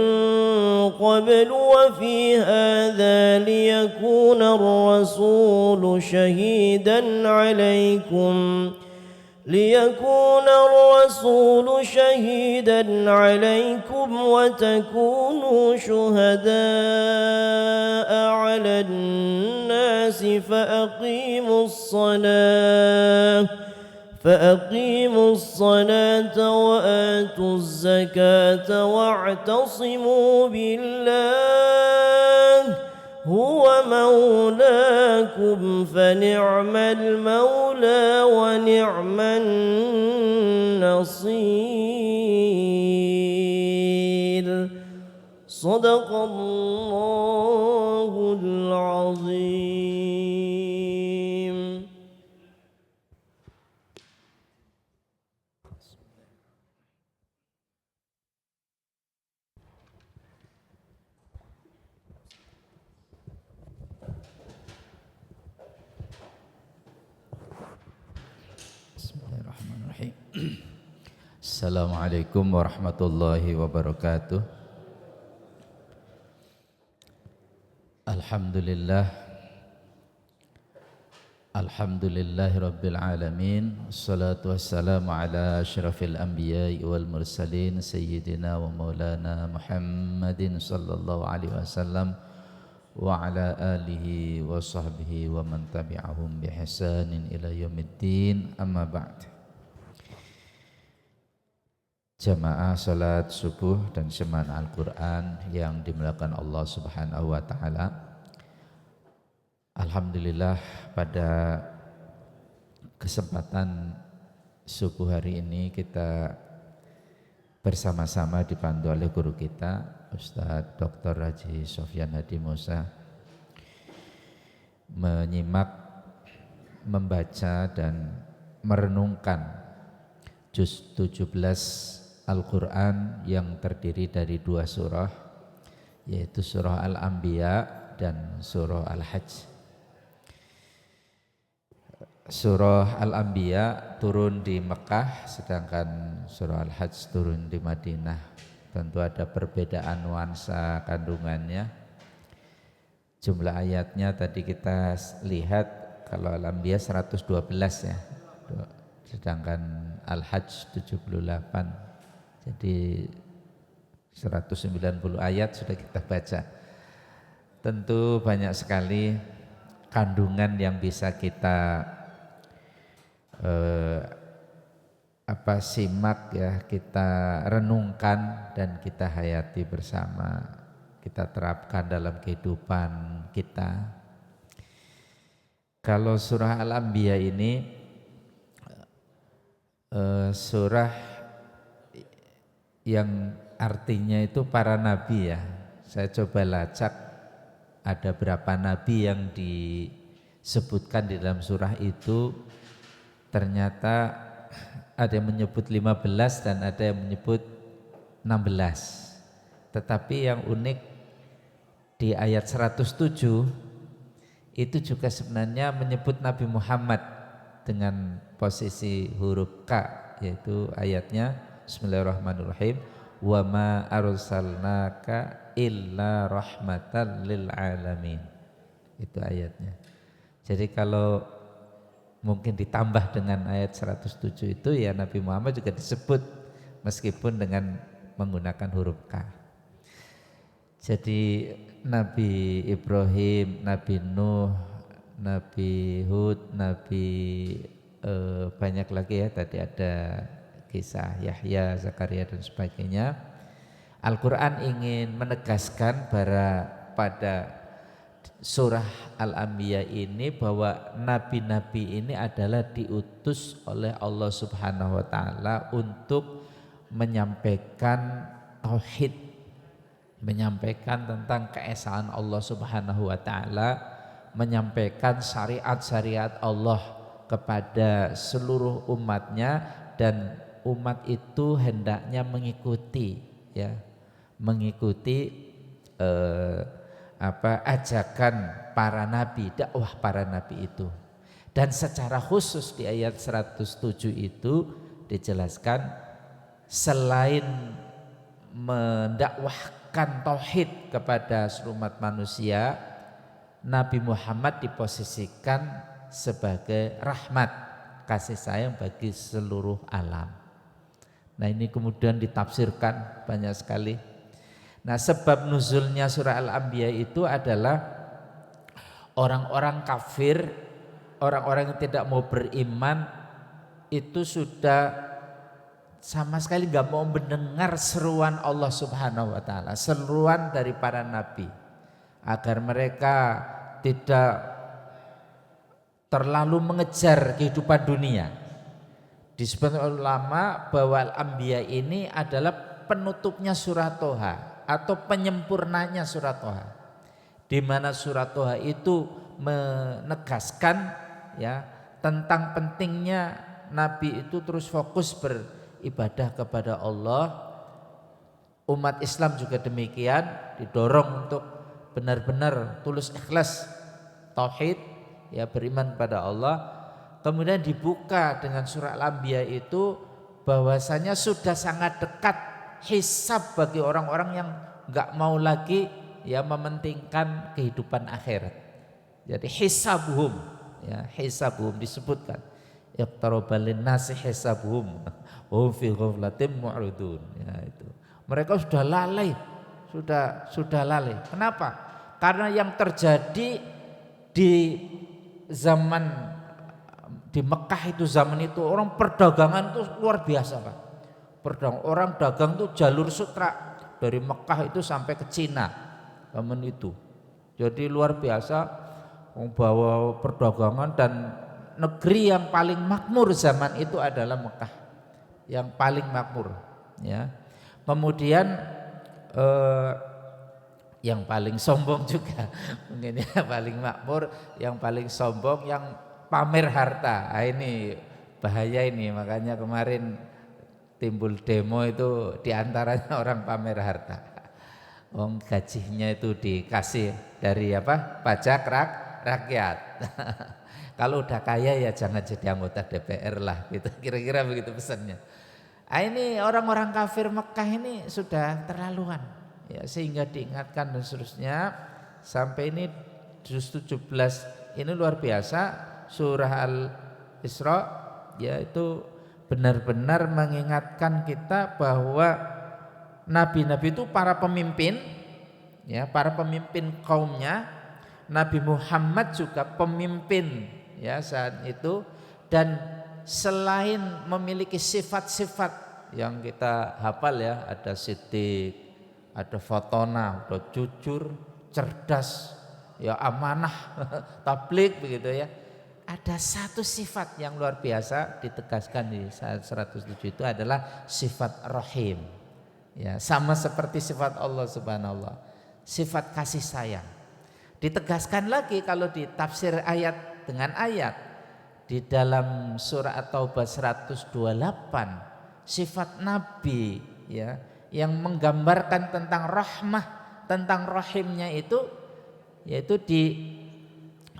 S1: قبل وفي هذا ليكون الرسول شهيدا عليكم وتكونوا شهداء على الناس فأقيموا الصلاة وآتوا الزكاة واعتصموا بالله هو مولاكم فنعم المولى ونعم النصير صدق الله العظيم.
S2: Bismillahirrahmanirrahim. Assalamualaikum warahmatullahi wabarakatuh. Alhamdulillah Alhamdulillahi Rabbil Alamin. Assalatu wassalamu ala asyrafil anbiya'i wal mursalin Sayyidina wa maulana Muhammadin sallallahu alaihi wasallam wa ala alihi wa sahbihi wa man tabi'ahum bi ihsanin ila yaumiddin. Amma ba'd. Jamaah salat subuh dan semaan Al-Quran yang dimuliakan Allah Subhanahu wa ta'ala. Alhamdulillah, pada kesempatan subuh hari ini kita bersama-sama dipandu oleh guru kita Ustadz Dr. Haji Sofyan Hadi Musa menyimak, membaca dan merenungkan juz 17 Al-Quran yang terdiri dari dua surah, yaitu surah Al-Anbiya dan surah Al-Hajj. Surah Al-Anbiya turun di Mekah, sedangkan surah Al-Hajj turun di Madinah. Tentu ada perbedaan nuansa kandungannya. Jumlah ayatnya tadi kita lihat, kalau Al-Anbiya 112 ya, sedangkan Al-Hajj 78. Jadi 190 ayat sudah kita baca. Tentu banyak sekali kandungan yang bisa kita simak ya, kita renungkan dan kita hayati bersama, kita terapkan dalam kehidupan kita. Kalau surah Al-Anbiya ini surah yang artinya itu para nabi ya. Saya coba lacak ada berapa nabi yang disebutkan di dalam surah itu. Ternyata ada yang menyebut 15 dan ada yang menyebut 16. Tetapi yang unik di ayat 107 itu juga sebenarnya menyebut Nabi Muhammad dengan posisi huruf K, yaitu ayatnya Bismillahirrahmanirrahim, wa ma arsalnaka illa rahmatan lil alamin. Itu ayatnya. Jadi kalau mungkin ditambah dengan ayat 107 itu ya Nabi Muhammad juga disebut meskipun dengan menggunakan huruf K. Jadi Nabi Ibrahim, Nabi Nuh, Nabi Hud, Nabi banyak lagi ya, tadi ada kisah Yahya, Zakaria dan sebagainya. Al-Quran ingin menegaskan pada surah Al-Anbiya ini bahwa nabi-nabi ini adalah diutus oleh Allah Subhanahu wa taala untuk menyampaikan tauhid, menyampaikan tentang keesaan Allah Subhanahu wa taala, menyampaikan syariat-syariat Allah kepada seluruh umatnya, dan umat itu hendaknya mengikuti ya, mengikuti ajakan para nabi, dakwah para nabi itu. Dan secara khusus di ayat 107 itu dijelaskan selain mendakwahkan tauhid kepada seluruh umat manusia, Nabi Muhammad diposisikan sebagai rahmat, kasih sayang bagi seluruh alam. Nah, ini kemudian ditafsirkan banyak sekali. Nah, sebab nuzulnya surah Al-Anbiya itu adalah orang-orang kafir, orang-orang yang tidak mau beriman itu sudah sama sekali gak mau mendengar seruan Allah Subhanahu wa taala, seruan dari para nabi, agar mereka tidak terlalu mengejar kehidupan dunia. Disebut ulama bahwa Al-Anbiya ini adalah penutupnya surah Toha atau penyempurnanya surat Toha, di mana surat Toha itu menegaskan ya tentang pentingnya Nabi itu terus fokus beribadah kepada Allah. Umat Islam juga demikian, didorong untuk benar-benar tulus ikhlas tauhid ya, beriman kepada Allah. Kemudian dibuka dengan surah Al-Anbiya itu bahwasanya sudah sangat dekat hisab bagi orang-orang yang enggak mau lagi ya mementingkan kehidupan akhirat. Jadi hisabhum, ya, hisabuhum disebutkan. Iqtaraba linnasi hisabuhum wa hum fi ghaflatin mu'ridun. Ya itu. Mereka sudah lalai, sudah lalai. Kenapa? Karena yang terjadi di zaman di Mekah itu, zaman itu orang perdagangan itu luar biasa, Pak. Orang dagang itu jalur sutra dari Mekah itu sampai ke Cina zaman itu. Jadi luar biasa membawa perdagangan, dan negeri yang paling makmur zaman itu adalah Mekah, yang paling makmur, ya. Kemudian yang paling sombong juga mungkin ya, paling makmur, yang paling sombong, yang pamer harta. Nah, ini bahaya ini, makanya kemarin timbul demo itu diantaranya orang pamer harta. Gajinya itu dikasih dari apa? Pajak rakyat. Kalau udah kaya ya jangan jadi anggota DPR lah, gitu. Kira-kira begitu pesannya. Nah, ini orang-orang kafir Mekah ini sudah terlaluan, ya, sehingga diingatkan dan seterusnya. Sampai ini juz 17 ini luar biasa. Surah Al-Isra yaitu benar-benar mengingatkan kita bahwa nabi-nabi itu para pemimpin, ya, para pemimpin kaumnya. Nabi Muhammad juga pemimpin, ya, saat itu. Dan selain memiliki sifat-sifat yang kita hafal, ya, ada siddiq, ada fatona, ada jujur, cerdas, ya, amanah, tabligh begitu, ya. Ada satu sifat yang luar biasa ditegaskan di 107 itu adalah sifat rahim. Ya, sama seperti sifat Allah Subhanahu wa ta'ala, sifat kasih sayang. Ditegaskan lagi kalau ditafsir ayat dengan ayat di dalam surah At-Taubah 128, sifat nabi, ya, yang menggambarkan tentang rahmah, tentang rahimnya itu, yaitu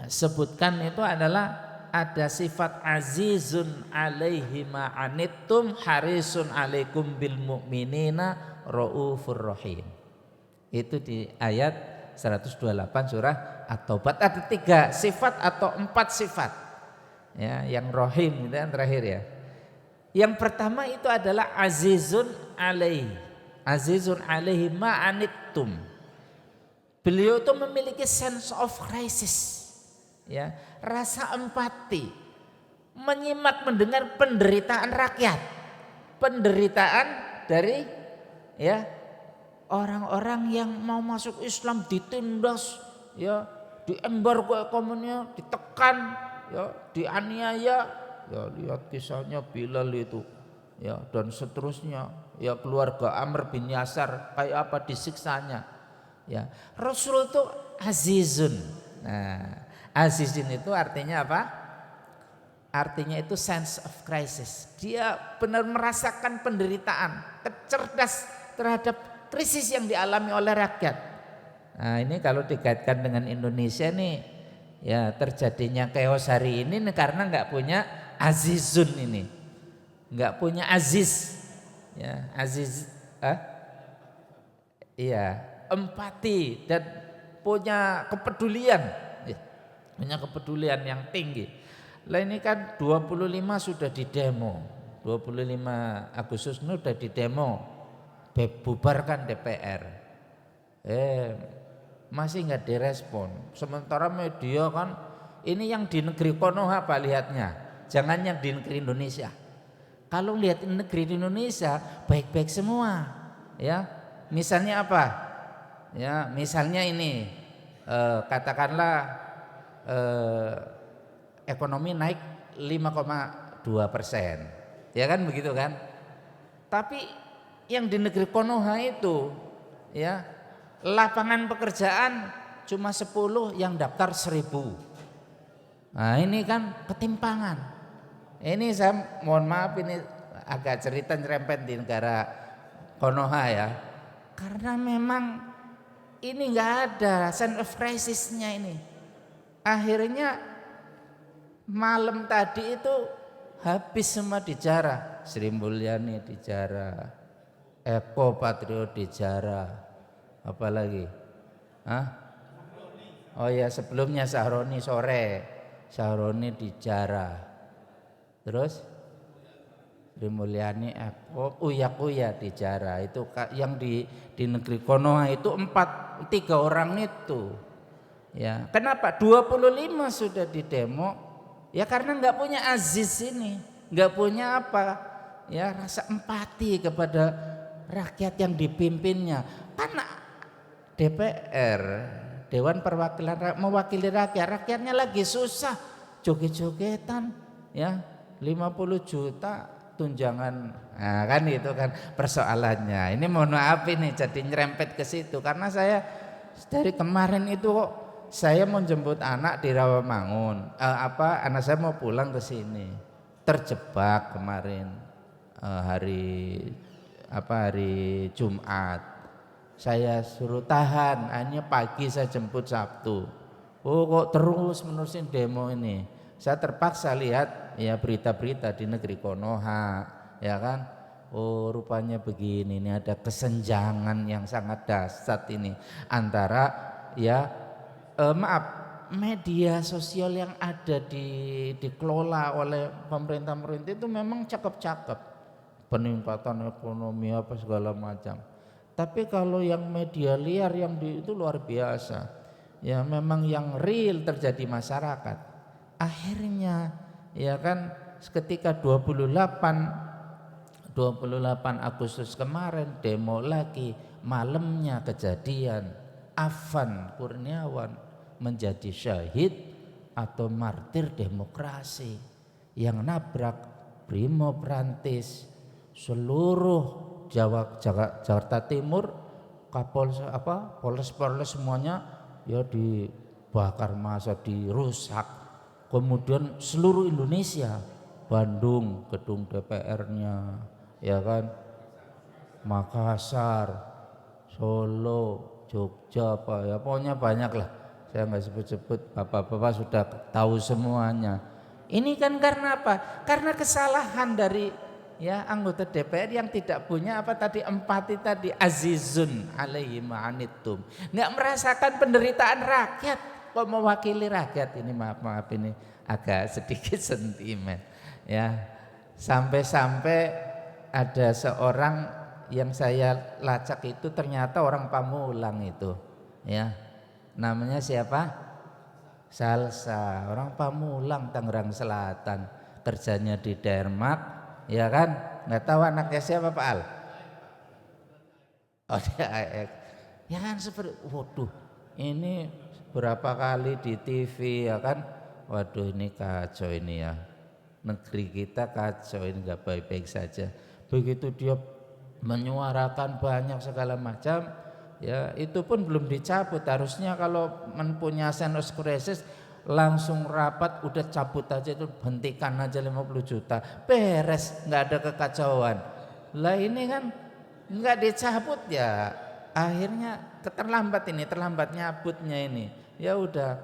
S2: disebutkan itu adalah ada sifat azizun alaihi ma anittum harisun alaikum bil mu'minina raufur rahim. Itu di ayat 128 surah At-Taubah. Ada 3 sifat atau 4 sifat, ya, yang rahim itu yang terakhir, ya. Yang pertama itu adalah azizun alaihi ma anittum. Beliau itu memiliki sense of crisis, ya, rasa empati, menyimak mendengar penderitaan rakyat, penderitaan dari, ya, orang-orang yang mau masuk Islam ditindas, ya, diembargo ekonominya, ditekan, ya, dianiaya, ya, lihat kisahnya Bilal itu, ya, dan seterusnya, ya, keluarga Amr bin Yasar kayak apa disiksanya, ya. Rasul itu azizun. Nah, azizun itu artinya apa? Artinya itu sense of crisis. Dia benar merasakan penderitaan, cerdas terhadap krisis yang dialami oleh rakyat. Nah, ini kalau dikaitkan dengan Indonesia nih, ya, terjadinya chaos hari ini karena nggak punya azizun ini, nggak punya aziz, ya, aziz, iya, empati dan punya kepedulian, ya, punya kepedulian yang tinggi. Lah ini kan 25 sudah didemo, 25 Agustus ini sudah didemo, bubarkan DPR, masih nggak direspon. Sementara media kan ini yang di negeri Konoha Pak lihatnya, jangan yang di negeri Indonesia. Kalau lihat negeri Indonesia baik-baik semua, ya. Misalnya apa? Ya, misalnya ini katakanlah ekonomi naik 5,2%, ya kan begitu kan? Tapi yang di negeri Konoha itu, ya, lapangan pekerjaan cuma 10, yang daftar 1000. Nah, ini kan ketimpangan. Ini saya mohon maaf, ini agak cerita nyerempet di negara Konoha, ya. Karena memang ini nggak ada sense of crisisnya ini. Akhirnya malam tadi itu habis semua dijarah. Sri Mulyani dijarah, Eko Patrio dijarah, apalagi? Oh ya, sebelumnya Sahroni sore Sahroni dijarah. Terus Sri Mulyani Uya dijarah. Itu yang di negeri Konoha itu 3 orang itu. Ya, kenapa 25 sudah didemo? Ya karena nggak punya aziz ini, nggak punya apa? Ya rasa empati kepada rakyat yang dipimpinnya. Karena DPR, Dewan Perwakilan mewakili rakyat, rakyatnya lagi susah, joget-jogetan, ya 50 juta tunjangan, nah, kan itu kan persoalannya. Ini mohon maaf ini jadi nyerempet ke situ karena saya dari kemarin itu kok saya mau jemput anak di Rawamangun, anak saya mau pulang ke sini, terjebak kemarin hari Jumat. Saya suruh tahan, hanya pagi saya jemput Sabtu. Oh kok terus menerusin demo ini. Saya terpaksa lihat ya berita-berita di negeri Konoha, ya kan. Oh rupanya begini, ini ada kesenjangan yang sangat dahsyat ini antara ya media sosial yang ada dikelola oleh pemerintah itu memang cakep-cakep, peningkatan ekonomi apa segala macam. Tapi kalau yang media liar yang itu luar biasa, ya memang yang real terjadi masyarakat. Akhirnya ya kan ketika 28 Agustus kemarin demo lagi, malamnya kejadian Afan Kurniawan menjadi syahid atau martir demokrasi yang nabrak Brimob Rantis seluruh Jakarta Timur, Polres semuanya ya dibakar massa, dirusak. Kemudian seluruh Indonesia, Bandung gedung DPR-nya, ya kan, Makassar, Solo, Jogja, pokoknya banyak lah. Saya nggak sebut-sebut, bapak-bapak sudah tahu semuanya. Ini kan karena apa? Karena kesalahan dari ya anggota DPR yang tidak punya empati tadi, azizun alaihi ma'anittum, nggak merasakan penderitaan rakyat, kok mewakili rakyat. Ini maaf ini agak sedikit sentimen ya. Sampai-sampai ada seorang yang saya lacak itu ternyata orang Pamulang itu ya, namanya siapa? Salsa, orang Pamulang Tangerang Selatan, kerjanya di Denmark, ya kan, nggak tahu anaknya siapa Pak Al? Oh dia AX, ya kan seperti, waduh, ini berapa kali di TV ya kan, waduh ini kacau ini ya, negeri kita kacau ini, nggak baik-baik saja. Begitu dia menyuarakan banyak segala macam, ya itu pun belum dicabut. Harusnya kalau mempunyai senus krisis langsung rapat udah cabut aja, itu hentikan aja 50 juta beres, nggak ada kekacauan. Lah ini kan nggak dicabut ya, akhirnya terlambat nyabutnya ini. Ya udah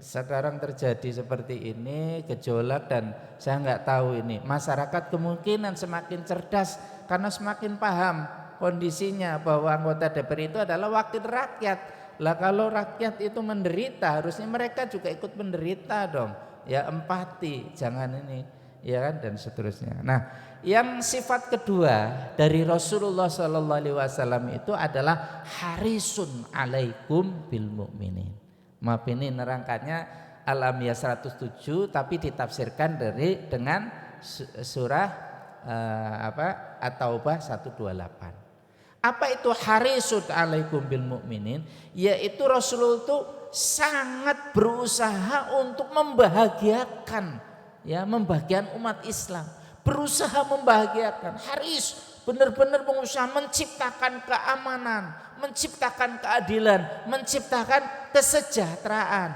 S2: sekarang terjadi seperti ini gejolak, dan saya nggak tahu ini masyarakat kemungkinan semakin cerdas karena semakin paham kondisinya bahwa anggota DPR itu adalah wakil rakyat. Lah kalau rakyat itu menderita, harusnya mereka juga ikut menderita dong. Ya empati, jangan ini, ya kan, dan seterusnya. Nah, yang sifat kedua dari Rasulullah SAW itu adalah harisun alaikum bil mu'minin. Maaf ini nerangkannya Al-Anbiya 107 tapi ditafsirkan dengan surah At-Taubah 128. Apa itu harisun alaikum bil mu'minin? Yaitu Rasulullah itu sangat berusaha untuk membahagiakan umat Islam, berusaha membahagiakan. Haris benar-benar berusaha menciptakan keamanan, menciptakan keadilan, menciptakan kesejahteraan.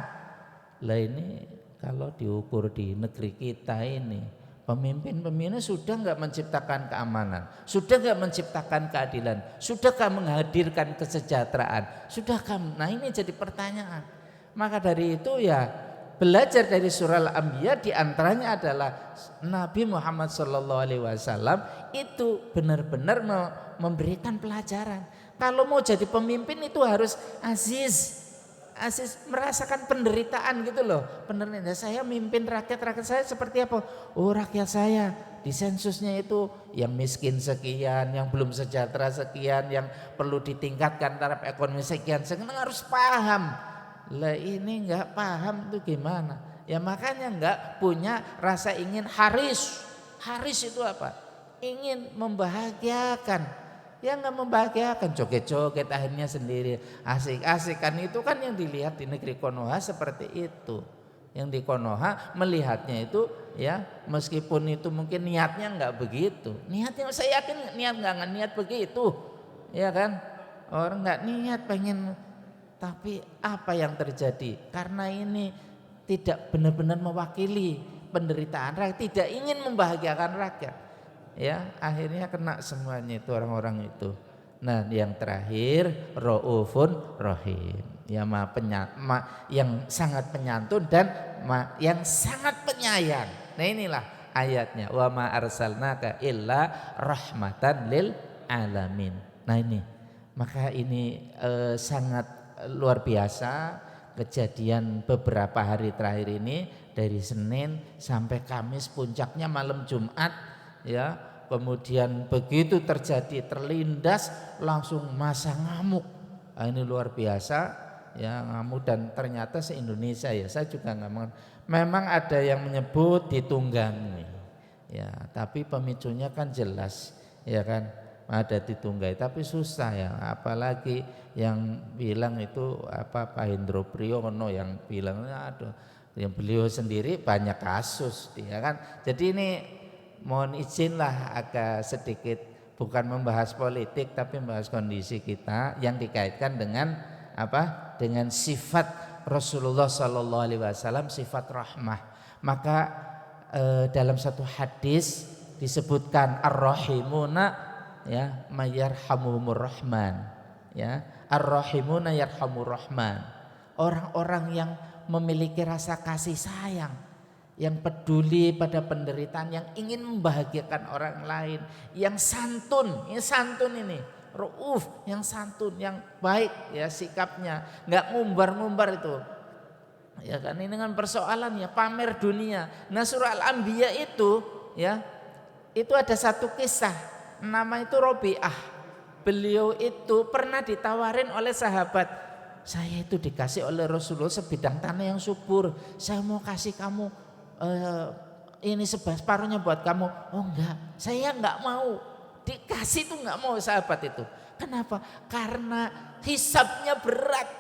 S2: Lah ini kalau diukur di negeri kita ini, pemimpin-pemimpinnya sudah enggak menciptakan keamanan, sudah enggak menciptakan keadilan, sudahkah menghadirkan kesejahteraan, sudahkah? Nah ini jadi pertanyaan. Maka dari itu ya belajar dari surah Al-Anbiya diantaranya adalah Nabi Muhammad SAW itu benar-benar memberikan pelajaran. Kalau mau jadi pemimpin itu harus aziz, Aziz merasakan penderitaan gitu loh. Penderitaan, saya mimpin rakyat saya seperti apa? Oh, rakyat saya di sensusnya itu yang miskin sekian, yang belum sejahtera sekian, yang perlu ditingkatkan taraf ekonomi sekian. Sekarang harus paham. Lah ini enggak paham tuh gimana? Ya makanya enggak punya rasa ingin haris. Haris itu apa? Ingin membahagiakan. Ya nggak membahagiakan, joget-joget akhirnya sendiri, asik-asik kan, itu kan yang dilihat di negeri Konoha seperti itu. Yang di Konoha melihatnya itu ya, meskipun itu mungkin niatnya nggak begitu, niatnya saya yakin nggak niat begitu, ya kan, orang nggak niat pengen, tapi apa yang terjadi karena ini tidak benar-benar mewakili penderitaan rakyat, tidak ingin membahagiakan rakyat. Ya akhirnya kena semuanya itu orang-orang itu. Nah yang terakhir Raufun Rahim, ya yang sangat penyantun dan yang sangat penyayang. Nah inilah ayatnya, wa ma arsalnaka illa rahmatan lil alamin. Nah ini, maka ini sangat luar biasa kejadian beberapa hari terakhir ini, dari Senin sampai Kamis, puncaknya malam Jumat ya. Kemudian begitu terjadi terlindas langsung masa ngamuk. Nah, ini luar biasa ya, ngamuk, dan ternyata se-Indonesia ya, saya juga nggak. Memang ada yang menyebut ditunggangi ya, tapi pemicunya kan jelas ya kan, ada ditunggangi, tapi susah ya, apalagi yang bilang itu apa, Pak Hendro Priyono yang bilang, aduh, yang beliau sendiri banyak kasus ya kan. Jadi ini mohon izinlah agak sedikit bukan membahas politik tapi membahas kondisi kita yang dikaitkan dengan apa? Dengan sifat Rasulullah Sallallahu Alaihi Wasallam, sifat rahmah. Maka dalam satu hadis disebutkan ar-rahimuna ya mayarhamuhumur rahman, ya ar-rahimuna yarhamur rahman. Orang-orang yang memiliki rasa kasih sayang, yang peduli pada penderitaan, yang ingin membahagiakan orang lain, yang santun, ini rauf, yang santun, yang baik ya sikapnya, nggak ngumbar-ngumbar itu. Ya kan, ini kan persoalannya pamer dunia. Nah surah Al-Anbiya itu ya, itu ada satu kisah, nama itu Robi'ah. Beliau itu pernah ditawarin oleh sahabat, saya itu dikasih oleh Rasulullah sebidang tanah yang subur, saya mau kasih kamu ini separuhnya buat kamu. Oh enggak, saya enggak mau. Dikasih tuh enggak mau sahabat itu. Kenapa? Karena hisabnya berat.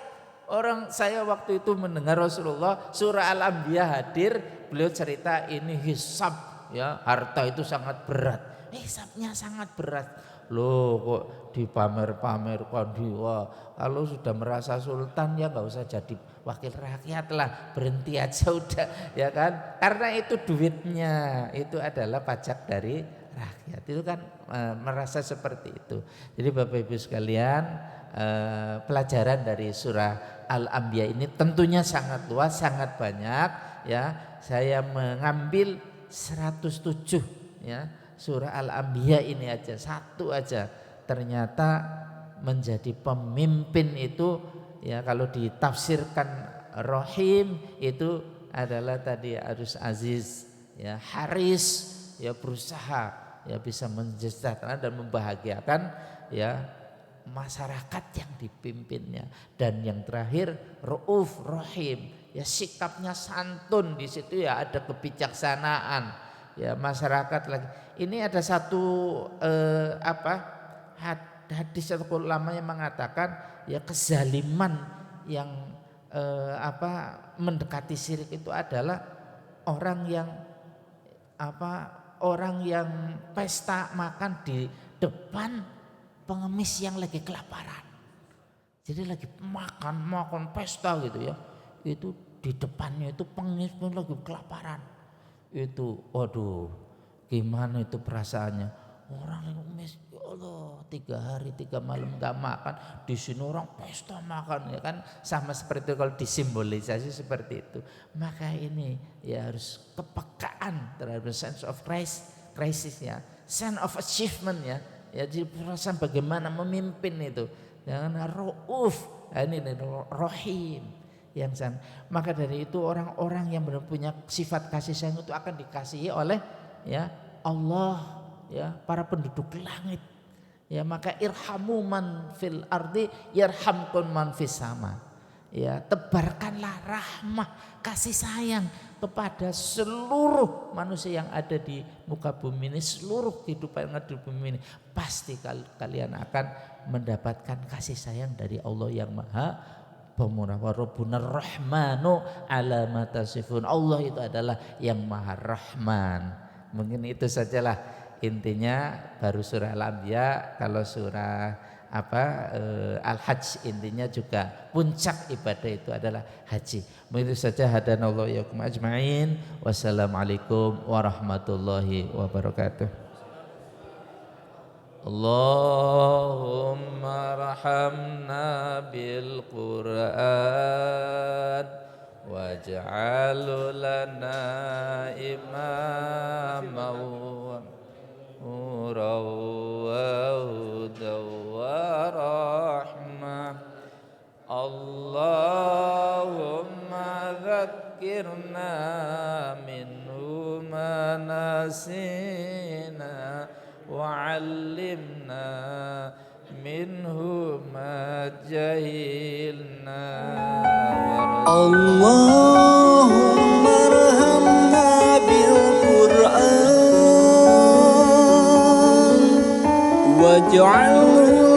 S2: Orang saya waktu itu mendengar Rasulullah surah Al-Anbiya hadir, beliau cerita ini hisab ya, harta itu sangat berat. Hisabnya sangat berat. Loh kok dipamer-pamerkan dia, kalau sudah merasa sultan ya enggak usah jadi wakil rakyat lah, berhenti aja udah ya kan, karena itu duitnya itu adalah pajak dari rakyat, itu kan merasa seperti itu. Jadi Bapak Ibu sekalian, pelajaran dari surah Al-Anbiya ini tentunya sangat luas, sangat banyak ya. Saya mengambil 107 ya, surah Al-Anbiya ini aja, satu aja ternyata menjadi pemimpin itu ya, kalau ditafsirkan Rahim itu adalah tadi harus aziz ya, haris ya, berusaha ya bisa mensejahterakan dan membahagiakan ya masyarakat yang dipimpinnya. Dan yang terakhir Rauf Rahim ya, sikapnya santun, di situ ya ada kebijaksanaan ya masyarakat lagi. Ini ada satu hadis atau ulama yang mengatakan ya, kezaliman yang mendekati syirik itu adalah orang yang pesta makan di depan pengemis yang lagi kelaparan. Jadi lagi makan pesta gitu ya, itu di depannya itu pengemis pun lagi kelaparan. Itu waduh, gimana itu perasaannya orang yang ngemis, ya Allah 3 hari 3 malam gak makan, di sini orang pesta makan ya kan, sama seperti itu kalau disimbolisasi seperti itu. Maka ini ya harus kepekaan terhadap sense of crisis ya, sense of achievement ya, jadi perasaan bagaimana memimpin itu, jangan rauf, ini Rahim yang sana. Maka dari itu orang-orang yang benar punya sifat kasih sayang itu akan dikasihi oleh ya Allah, ya para penduduk langit. Ya maka irhamu man fil ardi yarhamkum man fis sama. Ya tebarkanlah rahmah kasih sayang kepada seluruh manusia yang ada di muka bumi ini, seluruh kehidupan yang ada di bumi ini. Pasti kalian akan mendapatkan kasih sayang dari Allah yang Maha Pemurah. Wa rabbunar rahmanu ala ma tasifun. Allah itu adalah yang Maha Rahman. Mungkin itu sajalah intinya. Baru surah Al-Anbiya. Kalau surah Al-Hajj intinya juga puncak ibadah itu adalah haji. Begitu saja, hadanallahu iyyakum ajma'in. Wassalamualaikum warahmatullahi wabarakatuh. Allahumma rahamna bil Qur'an waj'al lana imaman wa hudan wa rahmah. Allahumma dzakkirna minhu ma nasina wa'allimna minhu ma jahilna.
S3: Allahumma arhamna bil Qur'an waj'alhu